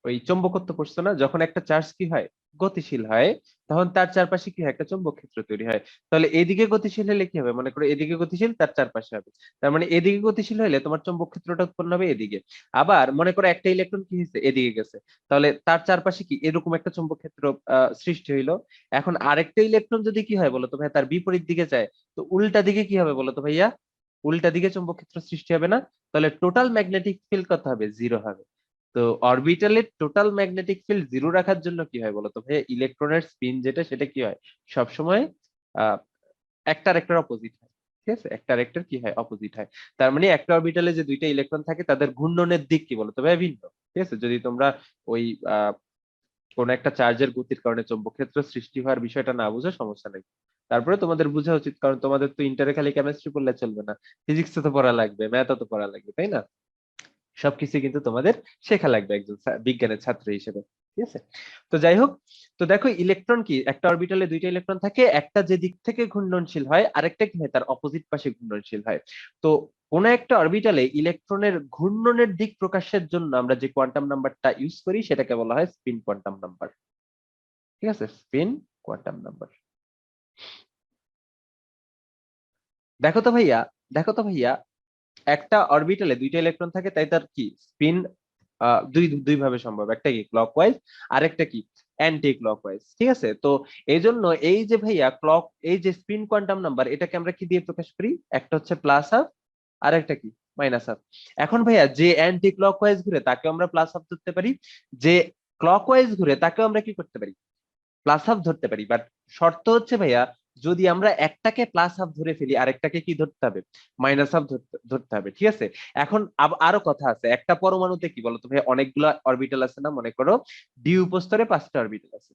ওই চৌম্বকত্ব পড়ছো না? যখন একটা চার্জ কি হয়, গতিশীল হয়, তখন তার চারপাশে কি হয়, একটা চৌম্বক ক্ষেত্র তৈরি হয়। তাহলে এদিকে গতিশীল হলে কি হবে? মনে করো এদিকে গতিশীল, তার চারপাশে হবে, তার মানে এদিকে গতিশীল হলে তোমার চৌম্বক ক্ষেত্রটা উৎপন্ন হবে এদিকে। আবার মনে করো একটা ইলেকট্রন কি হয়েছে, এদিকে গেছে, তাহলে তার চারপাশে কি এরকম একটা চৌম্বক ক্ষেত্র সৃষ্টি হইলো। এখন আরেকটা ইলেকট্রন যদি কি হয় বলতো ভাই, তার বিপরীত দিকে যায়, তো উল্টা দিকে কি হবে বলতো ভাইয়া? উল্টা দিকে চৌম্বক ক্ষেত্র সৃষ্টি হবে না? তাহলে টোটাল ম্যাগনেটিক ফিল্ড কত হবে? জিরো হবে। তো অরবিটালের টোটাল ম্যাগনেটিক ফিল্ড জিরো রাখার জন্য কি হয় বলতো ভাই? ইলেকট্রনের স্পিন যেটা, সেটা কি হয় সবসময় আহ একটা আরেকটার অপোজিট হয়, ঠিক আছে? একটা আরেকটার কি হয়, অপোজিট হয়। তার মানে একটা অরবিটালে যে দুইটা ইলেকট্রন থাকে, তাদের ঘূর্ণনের দিক কি বলতো ভাই? ভিন্ন, ঠিক আছে? যদি তোমরা ওই কোন একটা চার্জের গতির কারণে চৌম্বক ক্ষেত্র সৃষ্টি হওয়ার বিষয়টা না বুঝো, সমস্যা নেই। তারপরে তোমাদের বোঝা উচিত, কারণ তোমাদের তো ইন্টারে খালি কেমিস্ট্রি পড়লে চলবে না, ফিজিক্স তো পড়া লাগবে, ম্যাথ তো পড়া লাগবে, তাই না? সবকিছু কিন্তু তোমাদের শেখা লাগবে একজন বিজ্ঞানের ছাত্র হিসেবে, ঠিক আছে? তো যাই হোক, তো দেখো ইলেকট্রন কি, একটা অরবিটালে দুইটা ইলেকট্রন থাকে, একটা যে দিক থেকে ঘূর্ণনশীল হয়, আরেকটা কি হয়, তার অপোজিট পাশে ঘূর্ণনশীল হয়। তো কোন একটা অরবিটালে ইলেকট্রনের ঘূর্ণনের দিক প্রকাশের জন্য আমরা যে কোয়ান্টাম নাম্বারটা ইউজ করি, সেটাকে বলা হয় স্পিন কোয়ান্টাম নাম্বার, ঠিক আছে? Spin quantum number. দেখো তো ভাইয়া, দেখো তো ভাইয়া, একটা অরবিটালে দুইটা ইলেকট্রন থাকে, তাই তার কি স্পিন দুই দুই ভাবে সম্ভব। একটা কি ক্লকওয়াইজ, আরেকটা কি অ্যান্টি ক্লকওয়াইজ, ঠিক আছে? তো এই জন্য এই যে ভাইয়া এই যে স্পিন কোয়ান্টাম নাম্বার, এটাকে আমরা কি দিয়ে প্রকাশ করি? একটা হচ্ছে প্লাস হাফ, আর একটা কি মাইনাস হাফ। এখন ভাইয়া যে অ্যান্টি ক্লকওয়াইজ ঘুরে তাকে আমরা প্লাস হাফ ধরতে পারি, যে ক্লকওয়াইজ ঘুরে তাকেও আমরা কি করতে পারি? প্লাস হাফ ধরতে পারি। বাট শর্ত হচ্ছে ভাইয়া, যদি আমরা একটাকে প্লাস হাফ ধরে ফেলি, আরেকটাকে কি ধরতে হবে? মাইনাস হাফ ধরতে হবে, ঠিক আছে? এখন আরো কথা আছে, একটা পরমাণুতে কি বলতো ভাই, অনেকগুলা অরবিটাল আছে না? মনে করো ডি উপস্তরে 5টা অরবিটাল আছে।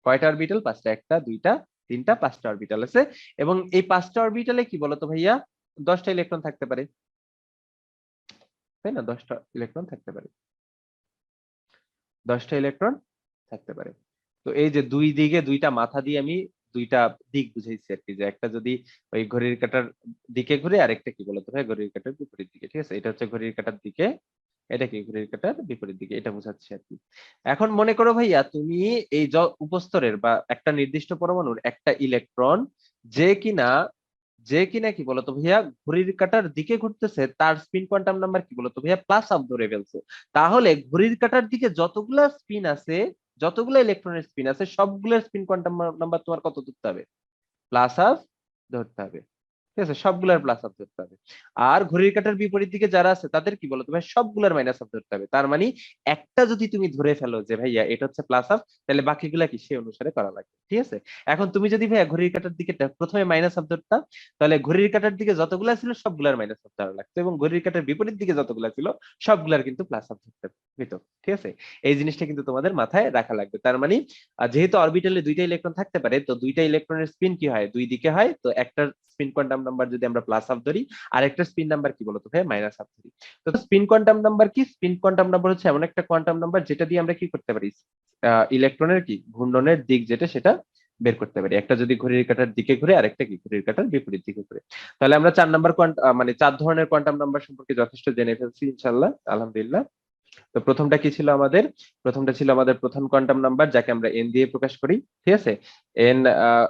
কয়টা অরবিটাল? 5টা। একটা, দুইটা, তিনটা, 5টা অরবিটাল আছে। এবং এই 5টা অরবিটালে কি বলতো ভাইয়া, 10টা ইলেকট্রন থাকতে পারে, তাই না? 10টা ইলেকট্রন থাকতে পারে, 10টা ইলেকট্রন থাকতে পারে। তো এই যে দুই দিকে দুইটা মাথা দিয়ে আমি দুইটা দিক বুঝাইছি আর কি, যে একটা যদি ওই ঘড়ির কাঁটার দিকে ঘুরে, আরেকটা কি বলতো ভাই, ঘড়ির কাঁটার বিপরীত দিকে, ঠিক আছে? এটা হচ্ছে ঘড়ির কাঁটার দিকে, এটা কি ঘড়ির কাঁটার বিপরীত দিকে, এটা বোঝাচ্ছে আর কি। এখন মনে করো ভাইয়া, তুমি এই উপস্তরের বা একটা নির্দিষ্ট পরমাণুর একটা ইলেকট্রন, যে কিনা যে কিনা কি বলতো ভাইয়া ঘড়ির কাঁটার দিকে ঘুরতেছে, তার স্পিন কোয়ান্টাম নাম্বার কি বলতো ভাইয়া? প্লাস হাফ ধরে ফেলছো। তাহলে ঘড়ির কাঁটার দিকে যতগুলা স্পিন আছে, যতগুলো ইলেকট্রনের স্পিন আছে, সবগুলোর স্পিন কোয়ান্টাম নাম্বার তোমার কত ধরতে হবে? প্লাস হাফ ধরতে হবে, ঠিক আছে? সবগুলার প্লাস হাফ ধরতে হবে। আর ঘড়ির কাঁটার বিপরীত দিকে যারা আছে, তাদের কি বলতো ভাই? সবগুলার মাইনাস হাফ ধরতে হবে। তার মানে একটা যদি তুমি ধরে ফেলো যে ভাইয়া এটা হচ্ছে প্লাস হাফ, তাহলে বাকিগুলা কি সেই অনুসারে করা লাগবে, ঠিক আছে? এখন তুমি যদি ভাইয়া ঘড়ির কাঁটার দিকে প্রথমে মাইনাস হাফ ধরতা, তাহলে ঘড়ির কাঁটার দিকে যতগুলা ছিল সবগুলার মাইনাস হাফ ধরা লাগতো, এবং ঘড়ির কাঁটার বিপরীত দিকে যতগুলা ছিল সবগুলার কিন্তু প্লাস হাফ ধরতে হইতো, ঠিক আছে? এই জিনিসটা কিন্তু তোমাদের মাথায় রাখা লাগবে। তার মানে যেহেতু অরবিটালে দুইটা ইলেকট্রন থাকতে পারে, তো দুইটা ইলেকট্রনের স্পিন কি হয়? দুই দিকে হয়। তো একটার স্পিন কোয়ান্টাম নাম্বার যদি আমরা প্লাস হাফ ধরি, আর একটা স্পিন নাম্বার কি বলতো ভাই? মাইনাস হাফ ধরি। তো স্পিন কোয়ান্টাম নাম্বার কি? স্পিন কোয়ান্টাম নাম্বার হচ্ছে এমন একটা কোয়ান্টাম নাম্বার যেটা দিয়ে আমরা কি করতে পারি? ইলেকট্রনের কি ঘূর্ণনের দিক যেটা, সেটা বের করতে পারি। একটা যদি ঘড়ির কাঁটার দিকে ঘুরে, আরেকটা কি ঘড়ির কাঁটার বিপরীত দিকে ঘুরে। তাহলে আমরা 4 নাম্বার মানে 4 ধরনের কোয়ান্টাম নাম্বার সম্পর্কে যথেষ্ট জেনে ফেলছি ইনশাল্লাহ, আলহামদুলিল্লাহ। তো প্রথমটা কি ছিল আমাদের? প্রথমটা ছিল আমাদের প্রথম কোয়ান্টাম নাম্বার, যাকে আমরা এন দিয়ে প্রকাশ করি, ঠিক আছে? এন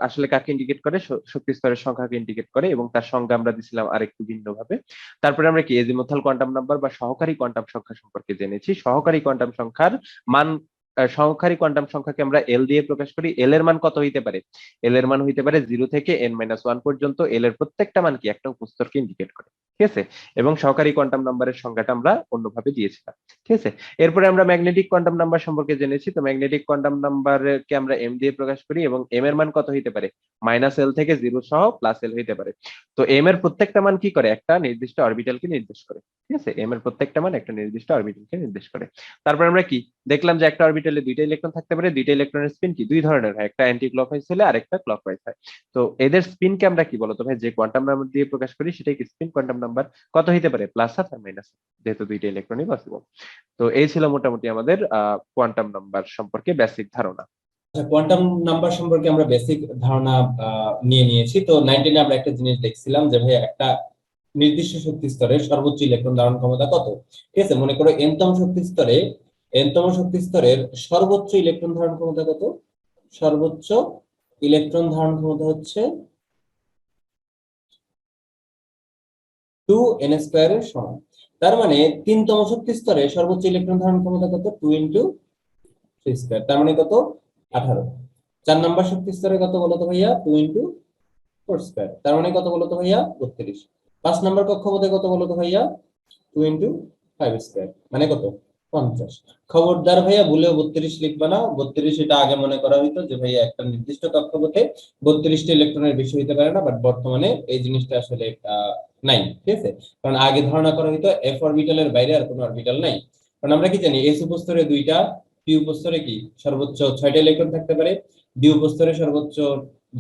আসলে কাকে ইন্ডিকেট করে? শক্তি স্তরের সংখ্যাকে ইন্ডিকেট করে, এবং তার সংজ্ঞা আমরা দিছিলাম আরেকটু ভিন্ন ভাবে। তারপরে আমরা কি এজিমুথাল কোয়ান্টাম নাম্বার বা সহকারী কোয়ান্টাম সংখ্যা সম্পর্কে জেনেছি। সহকারী কোয়ান্টাম সংখ্যার মান সহকারী কোয়ান্টাম সংখ্যাকে আমরা এল দিয়ে প্রকাশ করি। এল এর মান কত হইতে পারে? এল এর মান হইতে পারে 0 থেকে n-1 পর্যন্ত। এল এর প্রত্যেকটা মান কি একটা উপস্তরকে ইন্ডিকেট করে, ঠিক আছে? এবং সহকারী কোয়ান্টাম নাম্বারের সংজ্ঞাটা আমরা অন্যভাবে দিয়েছিলাম, ঠিক আছে? এরপরে আমরা ম্যাগনেটিক কোয়ান্টাম নাম্বার সম্পর্কে জেনেছি। তো ম্যাগনেটিক কোয়ান্টাম নাম্বারকে আমরা এম দিয়ে প্রকাশ করি এবং এম এর মান কত হইতে পারে? -L থেকে 0 সহ +L হইতে পারে। তো এম এর প্রত্যেকটা মান কি করে? একটা নির্দিষ্ট অরবিটালকে নির্দেশ করে, ঠিক আছে? এম এর প্রত্যেকটা মান একটা নির্দিষ্ট অরবিটালকে নির্দেশ করে। তারপর আমরা কি দেখলাম যে একটা অরবিটালে দুইটা ইলেকট্রন থাকতে পারে। দুইটা ইলেকট্রনের স্পিন কি দুই ধরনের হয়, একটা অ্যান্টি ক্লকওয়াইজ হলে আরেকটা ক্লকওয়াইজ হয়। তো এদের স্পিনকে আমরা কি বলতো ভাই, যে কোয়ান্টাম নাম্বার দিয়ে প্রকাশ করি সেটাই কি স্পিন কোয়ান্টাম নাম্বার। কত হইতে পারে? +1 আর -1, যেহেতু দুইটা ইলেকট্রনই পসিবল। তো এই ছিল মোটামুটি আমাদের কোয়ান্টাম নাম্বার সম্পর্কে বেসিক ধারণা। কোয়ান্টাম নাম্বার সম্পর্কে আমরা বেসিক ধারণা নিয়ে নিয়েছি। তো 19 আমরা একটা জিনিস দেখছিলাম যে ভাই একটা নির্দিষ্ট শক্তি স্তরের সর্বোচ্চ ইলেকট্রন ধারণ ক্ষমতা কত, ঠিক আছে? মনে করো এনতম শক্তি স্তরের সর্বোচ্চ ইলেকট্রন ধারণ ক্ষমতা কত? সর্বোচ্চ ইলেকট্রন ধারণ ক্ষমতা হচ্ছে 2n² এর সমান। তার মানে 3তম শক্তি স্তরে সর্বোচ্চ ইলেকট্রন ধারণ ক্ষমতা কত? 2 × 3²। তার মানে কত? 18। 4 নম্বর শক্তি স্তরে কত বলো তো ভাইয়া? 2 × 4²। তার মানে কত বলো তো ভাইয়া? 32। 5 নম্বর কক্ষপথে কত বলো তো ভাইয়া? 2 × 5²। মানে কত? 50। খবরদার ভাইয়া ভুলেও 32 লিখবা না। 32 এটা আগে মনে করা হইতো যে ভাইয়া একটা নির্দিষ্ট কক্ষপথে 32টা ইলেকট্রনের বেশি হইতে পারে না, বাট বর্তমানে এই জিনিসটা আসলে নাই, ঠিক আছে? কারণ আগে ধারণা করা হইতো f অরবিটালের বাইরে আর কোনো অরবিটাল নাই। কারণ আমরা কি জানি s উপস্তরে 2টা, p উপস্তরে কি সর্বোচ্চ 6টা ইলেকট্রন থাকতে পারে, d উপস্তরে সর্বোচ্চ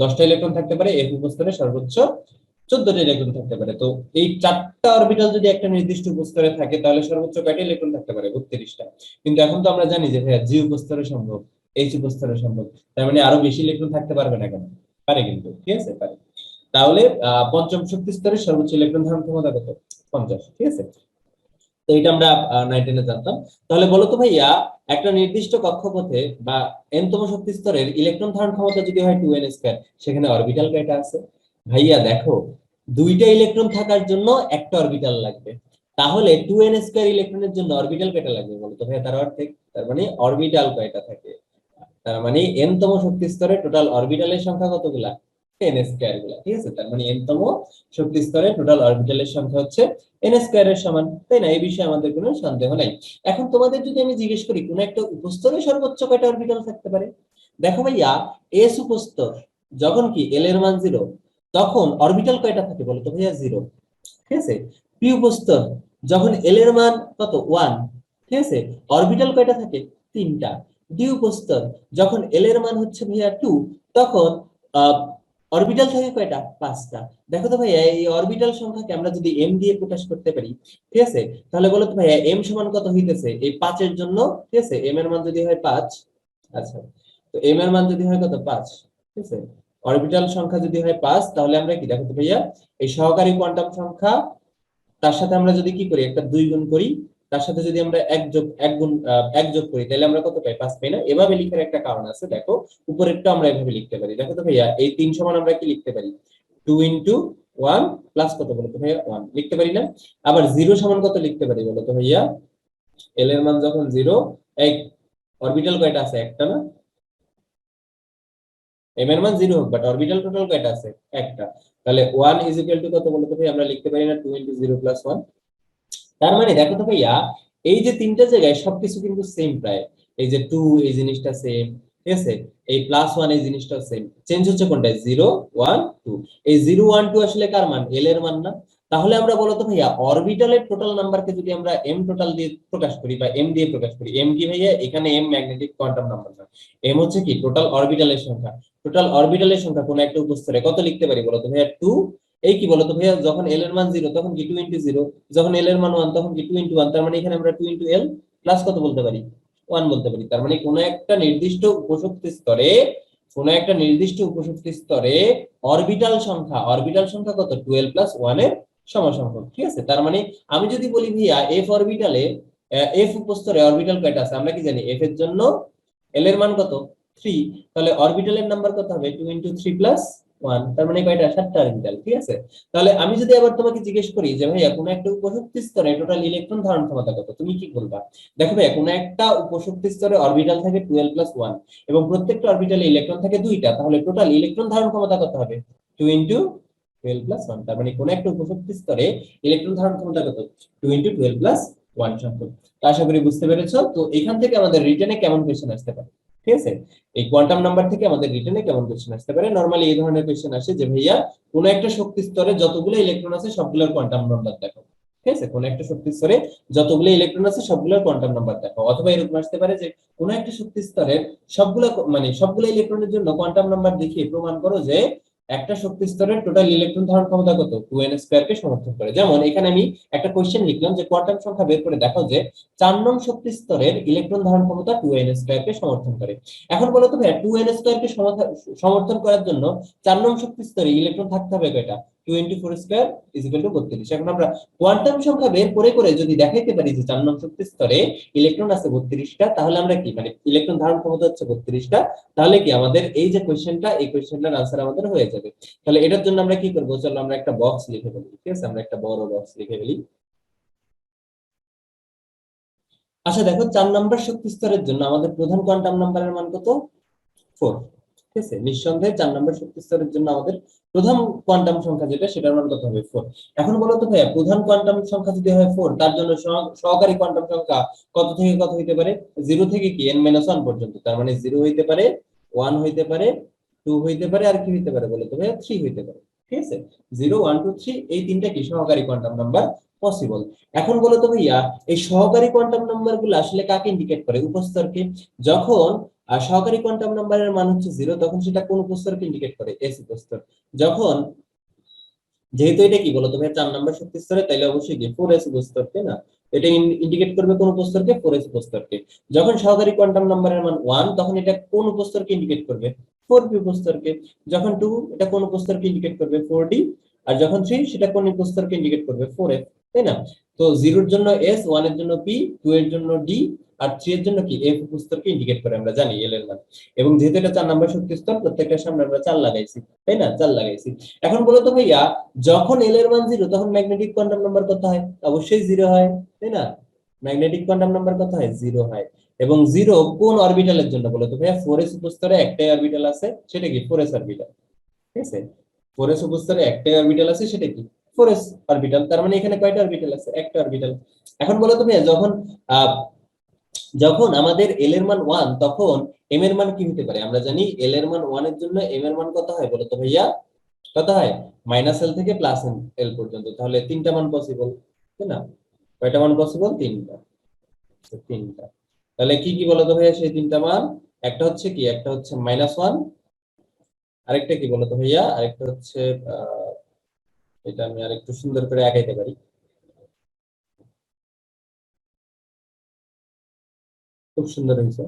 10টা ইলেকট্রন থাকতে পারে, f উপস্তরে সর্বোচ্চ 14টা ইলেকট্রন থাকতে পারে। তো এই 4টা অরবিটাল যদি একটা নির্দিষ্ট উপস্তরে থাকে তাহলে সর্বোচ্চ কয়টা ইলেকট্রন থাকতে পারে? 32টা। কিন্তু এখন তো আমরা জানি যে ভাইয়া জি উপস্তরে সম্ভব, এইচ উপস্তরে সম্ভব। তার মানে আরো বেশি ইলেকট্রন থাকতে পারবে না কেন? পারে কিন্তু, ঠিক আছে? পারে। তাহলে পঞ্চম শক্তি স্তরের সর্বোচ্চ ইলেকট্রন ধারণ ক্ষমতা কত? 50, ঠিক আছে? তো এটা আমরা 19 এ জানতাম। তাহলে বলো তো ভাইয়া একটা নির্দিষ্ট কক্ষপথে বা n তম শক্তি স্তরের ইলেকট্রন ধারণ ক্ষমতা যদি হয় 2n², সেখানে অরবিটাল কয়টা আছে? ভাইয়া দেখো, দুইটা ইলেকট্রন থাকার জন্য একটা অরবিটাল লাগবে। তাহলে 2n² ইলেকট্রনের জন্য অরবিটাল কয়টা লাগবে বলো তো ভাইয়া? তার অর্থে তার মানে অরবিটাল কয়টা থাকে? তার মানে n তম শক্তি স্তরে টোটাল অরবিটালের সংখ্যা কতগুলা? n² গুলা, ঠিক আছে? তার মানে n তম শক্তি স্তরে টোটাল অরবিটালের সংখ্যা হচ্ছে n² এর সমান, তাই না? এই বিষয়ে আমাদের কোনো সন্দেহ নাই। এখন তোমাদের যদি আমি জিজ্ঞেস করি কোন একটা উপস্তরে সর্বোচ্চ কয়টা অরবিটাল থাকতে পারে, দেখো ভাইয়া s উপস্তর যখন কি l এর মান 0, তখন অরবিটাল কয়টা থাকে বলো তো ভাইয়া? 0, ঠিক আছে? p উপস্তর যখন l এর মান কত? 1, ঠিক আছে? অরবিটাল কয়টা থাকে? 3টা। d উপস্তর যখন l এর মান হচ্ছে ভাইয়া 2, তখন অরবিটাল থাকে কয়টা? 5টা। দেখো তো ভাইয়া এই অরবিটাল সংখ্যাকে আমরা যদি m দিয়ে প্রকাশ করতে পারি, ঠিক আছে? তাহলে বলো তো ভাইয়া m সমান কত হইতেছে এই 5 এর জন্য, ঠিক আছে? m এর মান যদি হয় 5, আচ্ছা, তো m এর মান যদি হয় কত? 5, ঠিক আছে? অরবিটাল সংখ্যা যদি হয় 5, তাহলে আমরা কি দেখো তো ভাইয়া এই সহকারী কোয়ান্টাম সংখ্যা তার সাথে আমরা যদি কি করি একটা 2 গুণ করি, তার সাথে যদি আমরা 1 যোগ করি, তাহলে আমরা কত পাই? 5 পাই না? এভাবে লিখার একটা কারণ আছে, দেখো উপরেরটা আমরা এভাবে লিখতে পারি। দেখো তো ভাইয়া এই 3 সমান আমরা কি লিখতে পারি? 2 × 1 প্লাস কত বলো তো ভাইয়া? 1 লিখতে পারি না? আবার 0 সমান কত লিখতে পারি বলো তো ভাইয়া? l এর মান যখন 0, এক অরবিটাল কয়টা আছে? একটা না? m এর মান 0 হোক, বাট অরবিটাল টোটাল কয়টা আছে? একটা। তাহলে 1 = কত বলো তো ভাই? আমরা লিখতে পারি না 2 × 0 + 1? তার মানে দেখো তো ভাইয়া এই যে তিনটা জায়গায় সবকিছু কিন্তু সেম প্রায়। এই যে 2 এই জিনিসটা সেম, ঠিক আছে? এই +1 এই জিনিসটা সেম। চেঞ্জ হচ্ছে কোনটা? 0 1 2। এই 0 1 2 আসলে কার মান? l এর মান না? তাহলে আমরা বলো তো ভাইয়া অরবিটালের টোটাল নাম্বারকে যদি আমরা m টোটাল দিয়ে প্রকাশ করি বা m দিয়ে প্রকাশ করি, m কি ভাইয়া? এখানে m ম্যাগনেটিক কোয়ান্টাম নাম্বার না, m হচ্ছে কি টোটাল অরবিটালের সংখ্যা। টোটাল অরবিটালের সংখ্যা কোন একটা উপস্তরে কত লিখতে পারি বলো তো ভাইয়া? 2। এই কি বলতো ভাইয়া যখন l এর মান 0 তখন কি 2 × 0, যখন l এর মান 1 তখন কি 2 × 1। তার মানে এখানে আমরা 2 × l প্লাস কত বলতে পারি? 1 বলতে পারি। তার মানে কোন একটা নির্দিষ্ট উপশক্তি স্তরে অরবিটাল সংখ্যা কত? 2l + 1 এর সমসংখ্যক, ঠিক আছে? তার মানে আমি যদি বলি ভাইয়া f অরবিটালে f উপস্তরে অরবিটাল কয়টা আছে, আমরা কি জানি f এর জন্য l এর মান কত? 3। তাহলে অরবিটালের নাম্বার কত হবে? 2 × 3 + 1, তার মানে কয়টা? 7টা অরবিটাল, ঠিক আছে? তাহলে আমি যদি আবার তোমাকে জিজ্ঞেস করি যে ভাইয়া কোনো একটা উপশক্তি স্তরে টোটাল ইলেকট্রন ধারণ ক্ষমতা কত, তুমি কি বলবা? দেখো ভাইয়া, কোনো একটা উপশক্তি স্তরে অরবিটাল থাকে 12 + 1 এবং প্রত্যেকটা অরবিটালে ইলেকট্রন থাকে 2টা, তাহলে টোটাল ইলেকট্রন ধারণ ক্ষমতা কত হবে? 2 * 12 + 1, তার মানে কোনো একটা উপশক্তি স্তরে ইলেকট্রন ধারণ ক্ষমতা কত? 2 * 12 + 1 সংখ্যক। তো আশা করি বুঝতে পেরেছো। তো এখান থেকে আমাদের রিটেনে কেমন কোশ্চেন আসতে পারে, ঠিক আছে? এই কোয়ান্টাম নাম্বার থেকে আমাদের রিটেনে কেমন কোশ্চেন আসতে পারে? নরমালি এই ধরনের কোশ্চেন আসে যে ভাইয়া কোনো একটা শক্তি স্তরে যতগুলো ইলেকট্রন আছে সবগুলোর কোয়ান্টাম নাম্বার দেখো, ঠিক আছে? কোনো একটা শক্তি স্তরে যতগুলো ইলেকট্রন আছে সবগুলোর কোয়ান্টাম নাম্বার দেখো। অথবা এরকম আসতে পারে যে কোনো একটা শক্তি স্তরের সবগুলো মানে সবগুলো ইলেকট্রনের জন্য কোয়ান্টাম নাম্বার দেখিয়ে প্রমাণ করো যে একটা শক্তি স্তরের টোটাল ইলেকট্রন ধারণ ক্ষমতা কত, 2n² কে সমর্থন করে। যেমন এখানে আমি একটা কোশ্চেন লিখলাম যে কোয়ান্টাম সংখ্যা বের করে দেখাও যে 4 নং শক্তি স্তরের ইলেকট্রন ধারণ ক্ষমতা 2n² কে সমর্থন করে। এখন বলো তো ভাইয়া 2n² কে সমর্থন করার জন্য 4 নং শক্তি স্তরে ইলেকট্রন থাকতে হবে কয়টা? 2 * 4² = 32। এখন আমরা কোয়ান্টাম সংখ্যা বের করে করে যদি দেখাইতে পারি যে 4 নং শক্তি স্তরে ইলেকট্রন আছে 32টা, তাহলে আমরা কি মানে ইলেকট্রন ধারণ ক্ষমতা হচ্ছে 32টা, তাহলে কি আমাদের এই যে কোশ্চেনটা, এই কোশ্চেনটার আনসার আমাদের হয়ে যাবে। তাহলে এটার জন্য আমরা কি করব? চলো আমরা একটা বক্স লিখে ফেলি, ঠিক আছে? আমরা একটা বড় বক্স লিখে ফেলি। আচ্ছা দেখো, 4 নাম্বার শক্তি স্তরের জন্য আমাদের প্রধান কোয়ান্টাম নাম্বারের মান কত? 4, ঠিক আছে? নিঃসন্দেহে 4 নাম্বার শক্তি স্তরের জন্য আমাদের প্রধান কোয়ান্টাম সংখ্যা যেটা, সেটার মান কত হবে? 4। এখন বলো তো ভাইয়া, প্রধান কোয়ান্টাম সংখ্যা যদি হয় 4, তার জন্য সহকারী কোয়ান্টাম সংখ্যা কত থেকে কত হইতে পারে? 0 থেকে কি n-1 পর্যন্ত। তার মানে 0 হইতে পারে, 1 হইতে পারে, 2 হইতে পারে, আর কি হইতে পারে বলো তো ভাইয়া? 3 হইতে পারে, ঠিক আছে? 0, 1, 2, 3 এই তিনটা কি সহকারী কোয়ান্টাম নাম্বার পসিবল। এখন বলো তো ভাইয়া, এই সহকারী কোয়ান্টাম নাম্বার গুলো আসলে কাকে ইন্ডিকেট করে? উপস্তরকে। যখন সহকারী কোয়ান্টাম নাম্বারের মান হচ্ছে 0, তখন সেটা কোন উপস্তরকে ইন্ডিকেট করে? s উপস্তর। যখন যেহেতু এটা কি বলতো ভাই 4 নাম্বার শক্তি স্তরে, তাইলে অবশ্যই কি 4s উপস্তর, তাই না? এটা ইন্ডিকেট করবে কোন উপস্তরকে? 4s উপস্তরকে। যখন সহকারী কোয়ান্টাম নাম্বারের মান 1, তখন এটা কোন উপস্তরকে ইন্ডিকেট করবে? 4p উপস্তরকে। যখন 2, এটা কোন উপস্তরকে ইন্ডিকেট করবে? 4d। আর যখন 3, সেটা কোন উপস্তরকে ইন্ডিকেট করবে? 4f, তাই না? তো 0 এর জন্য s, 1 এর জন্য p, 2 এর জন্য d, আর 3 এর জন্য কি f উপস্তরকে ইন্ডিকেট করে, আমরা জানি l এর মান। এবং যেহেতু এটা 4 নাম্বার শক্তি স্তর, প্রত্যেকটার সামনে আমরা 4 লাগাইছি, তাই না? 4 লাগাইছি। এখন বলো তো ভাইয়া, যখন এল এর মান 0, তখন ম্যাগনেটিক কোয়ান্টাম নাম্বার কত হয়? অবশ্যই 0 হয়, তাই না? ম্যাগনেটিক কোয়ান্টাম নাম্বার কত হয়? 0 হয়। এবং 0 কোন অরবিটালের জন্য বলো তো ভাইয়া? 4s উপস্তরে একটাই অরবিটাল আছে, সেটা কি 4s অরবিটাল, ঠিক আছে? 4s উপস্তরে একটাই অরবিটাল আছে, সেটা কি 4s অরবিটাল। তার মানে এখানে কয়টা অরবিটাল আছে? একটা অরবিটাল। এখন বলো তো ভাইয়া, যখন আমাদের এল এর মান 1, তখন এম এর মান কি হতে পারে? আমরা জানি এল এর মান 1 এর জন্য এম এর মান কত হয় বলো তো ভাইয়া? কত হয়? -l থেকে +l পর্যন্ত। তাহলে 3টা মান পসিবল, তাই না? কয়টা মান পসিবল? 3টা। 3টা। তাহলে কি কি বলতো ভাইয়া সেই 3টা মান? একটা হচ্ছে কি, একটা হচ্ছে -1, আরেকটা কি বলতো ভাইয়া? আরেকটা হচ্ছে এটা আমি আরেকটু সুন্দর করে আগাইতে পারি। খুব সুন্দর হয়েছে।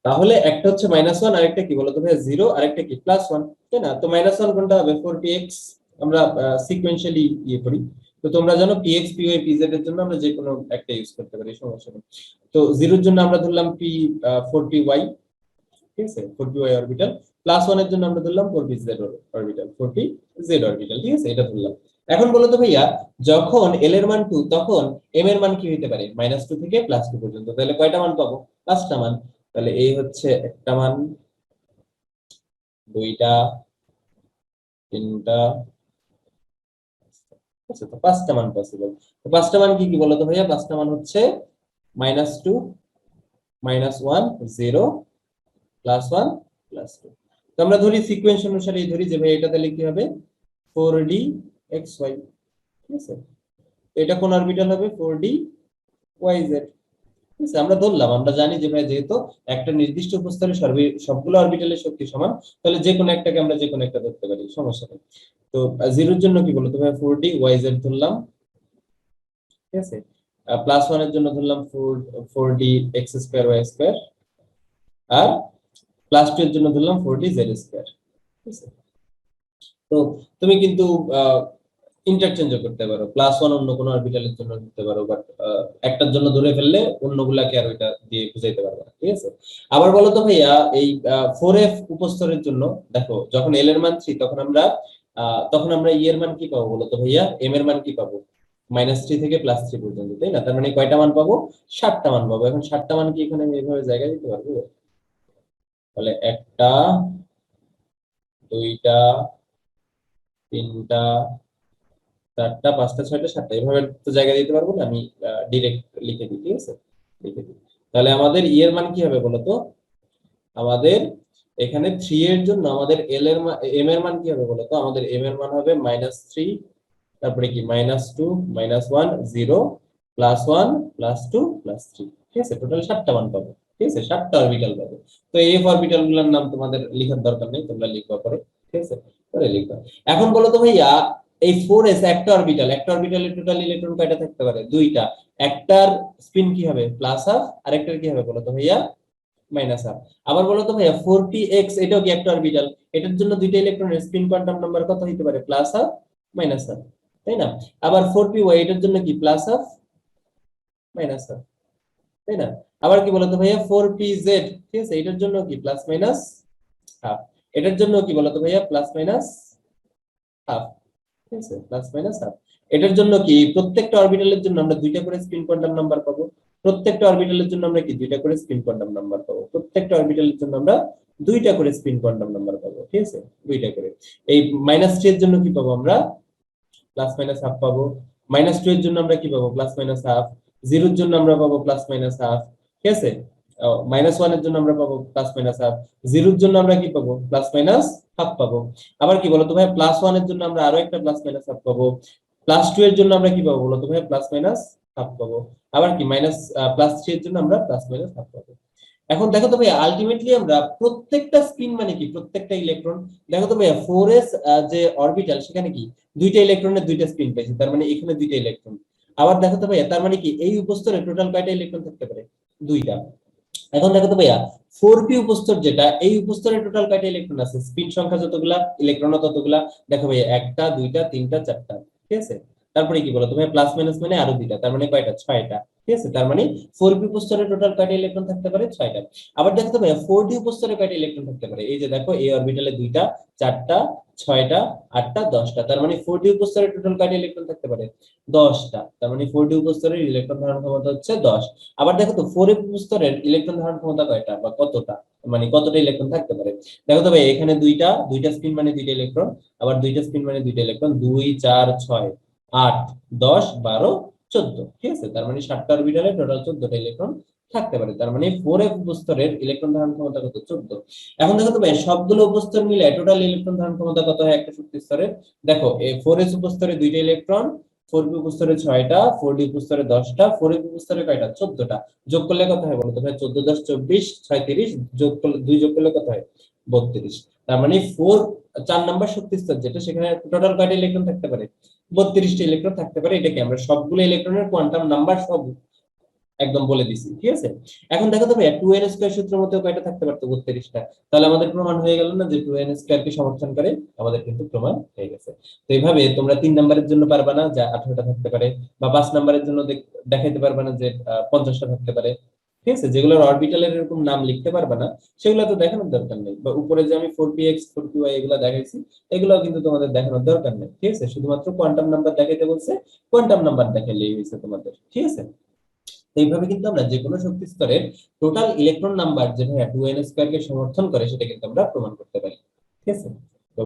তাহলে একটা হচ্ছে -1, আরেকটা কি বলতো ভাইয়া? 0, আরেকটা কি +1, তাই না? তো -1 কোনটা হবে? 4px। আমরা সিকোয়েন্সিয়ালি ইয়ে করি। তো তোমরা জানো px, py, pz এর জন্য আমরা যে কোনো একটা ইউজ করতে পারি, সমস্যা নেই। তো 0 এর জন্য আমরা ধরলাম 4py, ঠিক আছে? 4py orbital. +1 এর জন্য আমরা ধরলাম 4pz অরবিটাল, 4pz অরবিটাল, ঠিক আছে? এটা ধরলাম। এখন বলো তো ভাইয়া, যখন l এর মান 2, তখন m এর মান কি হতে পারে? -2 থেকে +2 পর্যন্ত। তাহলে কয়টা মান পাবো? 5টা মান। তাহলে এই হচ্ছে একটা মান, 2টা, 3টা, আচ্ছা, তো 5টা মান পসিবল। তো 5টা মান কি কি বলো তো ভাইয়া? 5টা মান হচ্ছে -2, -1, 0, +1, +2। তো আমরা ধরি সিকোয়েন্স অনুসারে ধরি যে ভাই এটা তাহলে কি হবে? 4d xy, ঠিক আছে? এটা কোন অরবিটাল হবে? 4d yz, ঠিক আছে? আমরা ধরলাম, আমরা জানি যে ভাই যেহেতু একটা নির্দিষ্ট উপস্তরে সবগুলো অরবিটালের শক্তি সমান, তাহলে যে কোনো একটাকে আমরা যে কোনো একটা ধরতে পারি, সমস্যা নেই। তো 0 এর জন্য কি বলতো ভাই? 4d yz ধরলাম, ঠিক আছে? +1 এর জন্য ধরলাম 4d x² y², আর +2 এর জন্য ধরলাম 4d z², ঠিক আছে? তো তুমি কিন্তু ইন্টারচেঞ্জ করতে পারো, +1 অন্য কোনো অরবিটালের জন্য দিতে পারো, বাট একটার জন্য ধরে ফেললে অন্যগুলাকে আর ওইটা দিয়ে বুঝাইতে পারবে না, ঠিক আছে। আবার বলো তো ভাইয়া এই 4f উপস্তরের জন্য দেখো যখন l এর মান 3 তখন আমরা ই এর মান কি পাবো বলো তো ভাইয়া, m এর মান কি পাবো, -3 থেকে +3 পর্যন্ত, তাই না? তার মানে কয়টা মান পাবো, 7টা মান পাবো। এখন 7টা মান কি এখানে আমি এইভাবে জায়গা দিতে পারবো? তাহলে 1টা 2টা 3টা 4টা 5টা 6টা 7টা, এভাবে তো জায়গা দিতে পারবো না, আমি ডিরেক্ট লিখে দিই, ঠিক আছে, লিখে দিই। তাহলে আমাদের ই এর মান কি হবে বলতো, আমাদের এখানে 3 এর জন্য আমাদের এল এর মান, এম এর মান কি হবে বলতো, আমাদের এম এর মান হবে -3, তারপরে কি -2 -1 0 +1 +2 +3, ঠিক আছে, টোটাল 7টা মান পাবো, ঠিক আছে, 7টা অরবিটাল পাবো। তো এই অরবিটাল গুলোর নাম তোমাদের লেখার দরকার নেই, তোমরা লিখবা পরে, ঠিক আছে, পরে লিখবা। এখন বলো তো ভাইয়া এই 4s একটা অরবিটালে টোটাল ইলেকট্রন কয়টা থাকতে পারে, দুইটা। একটার স্পিন কি হবে +1/2, আর একটার কি হবে বলো তো ভাইয়া -1/2। আবার বলো তো ভাইয়া 4px এটাও কি একটা অরবিটাল, এটার জন্য দুইটা ইলেকট্রনের স্পিন কোয়ান্টাম নাম্বার কত হতে পারে, +1/2 -1/2, তাই না? আবার 4py এটার জন্য কি +1/2 -1/2, তাই না? আবার কি বলতো ভাইয়া 4pz, ঠিক আছে, এটার জন্য কি +-1/2, এটার জন্য কি বলতো ভাইয়া +-1/2, ঠিক আছে, +-1/2। এটার জন্য কি প্রত্যেকটা অরবিটালের জন্য আমরা দুইটা করে স্পিন কোয়ান্টাম নাম্বার পাবো, প্রত্যেকটা অরবিটালের জন্য আমরা কি দুইটা করে স্পিন কোয়ান্টাম নাম্বার পাবো, প্রত্যেকটা অরবিটালের জন্য আমরা দুইটা করে স্পিন কোয়ান্টাম নাম্বার পাবো, ঠিক আছে, দুইটা করে। এই -3 এর জন্য কি পাবো আমরা, +-1/2 পাবো। -2 এর জন্য আমরা কি পাবো, +-1/2। 0 এর জন্য আমরা পাবো +-1/2, ঠিক আছে। -1 এর জন্য আমরা পাবো +-1/2, 0 এর জন্য আমরা কি পাবো, +-1/2 পাবো। আবার কি বলতো ভাই +1 এর জন্য আমরা আরো একটা +-1/2 পাবো। +2 এর জন্য আমরা কি পাবো বলতো ভাই +-1/2 পাবো। আবার কি +3 এর জন্য আমরা +-1/2 পাবো। এখন দেখো তো ভাই আলটিমেটলি আমরা প্রত্যেকটা স্পিন মানে কি প্রত্যেকটা ইলেকট্রন, দেখো তো ভাই 4s যে অরবিটাল সেখানে কি দুইটা ইলেকট্রনের দুইটা স্পিন পেয়েছে, তার মানে এখানে দুইটা ইলেকট্রন। আবার দেখো তো ভাইয়া তার মানে কি এই উপস্তরে টোটাল কয়টা ইলেকট্রন থাকতে পারে, দুইটা। এখন দেখো তো ভাইয়া 4p উপস্তর যেটা, এই উপস্তরে টোটাল কয়টা ইলেকট্রন আছে, স্পিন সংখ্যা যতগুলা ইলেকট্রন ততগুলা। দেখো ভাইয়া 1টা 2টা 3টা 4টা, ঠিক আছে। তারপরে কি বলো তুমি প্লাস মাইনাস মানে আরো দুইটা, তার মানে কয়টা, 6টা, ঠিক আছে। তার মানে 4p উপস্তরে টোটাল কয়টা ইলেকট্রন থাকতে পারে, 6টা। আবার দেখো তো ভাইয়া 4d উপস্তরে কয়টা ইলেকট্রন থাকতে পারে, এই যে দেখো এই অরবিটালে 2টা 4টা 6টা 8টা 10টা, তার মানে 4d উপস্তরে টোটাল কয়টা ইলেকট্রন থাকতে পারে, 10টা। তার মানে 4d উপস্তরের ইলেকট্রন ধারণ ক্ষমতা হচ্ছে 10। আবার দেখো তো 4f স্তরের ইলেকট্রন ধারণ ক্ষমতা কয়টা বা কতটা, মানে কতটা ইলেকট্রন থাকতে পারে। দেখো তো ভাই এখানে দুইটা স্পিন মানে দুইটা ইলেকট্রন, আবার দুইটা স্পিন মানে দুইটা ইলেকট্রন, 2 4 6 8 10 12 14, ঠিক আছে। তার মানে 7টা অরবিটালে টোটাল 14টা ইলেকট্রন থাকতে পারে। তার মানে 4f উপস্তরের ইলেকট্রন ধারণ ক্ষমতা কত, 14। এখন দেখো তো ভাই সবগুলো উপস্তর মিলে টোটাল ইলেকট্রন ধারণ ক্ষমতা কত হয় একটা শক্তি স্তরে। দেখো এই 4s উপস্তরে দুইটা ইলেকট্রন, 4p উপস্তরে 6টা, 4d উপস্তরে 10টা, 4f উপস্তরে কয়টা, 14টা। যোগ করলে কত হয় বলো তো ভাই, 14 10 24 6 30, যোগ করলে 2 যোগ করলে কত হয়, 32। তার মানে 4 নাম্বার শক্তি স্তর যেটা, সেখানে টোটাল কয়টা ইলেকট্রন থাকতে পারে, 32টা ইলেকট্রন থাকতে পারে। এটাকে আমরা সবগুলো ইলেকট্রনের কোয়ান্টাম নাম্বার সব একদম বলে দিছি, ঠিক আছে। এখন দেখো তো ভাইয়া 2n² সূত্রের মধ্যে কয়টা থাকতে পারতো, 32টা। তাহলে আমাদের প্রমাণ হয়ে গেল না যে 2n² কে সমর্থন করে, আমাদের কিন্তু প্রমাণ হয়ে গেছে। তো এইভাবে তোমরা 3 নাম্বারের জন্য পারবা না যে 18টা থাকতে পারে, বা 5 নাম্বারের জন্য দেখাইতে পারবা না যে 50টা থাকতে পারে, ঠিক আছে। যেগুলোর অরবিটালের এরকম নাম লিখতে পারবা না সেগুলো তো দেখানোর দরকার নেই। বা উপরে যে আমি 4px 4py এগুলো দেখাইছি, এগুলো কিন্তু তোমাদের দেখানোর দরকার নেই, ঠিক আছে। শুধুমাত্র কোয়ান্টাম নাম্বার দেখাইতে বলছে, কোয়ান্টাম নাম্বার দেখাইলেই হয়েছে তোমাদের, ঠিক আছে। এইভাবে কিন্তু আমরা যে কোনো শক্তি স্তরের টোটাল ইলেকট্রন নাম্বার যে ভাইয়া 2n² কে সমর্থন করে সেটা কিন্তু আমরা প্রমাণ করতে পারি, ঠিক আছে।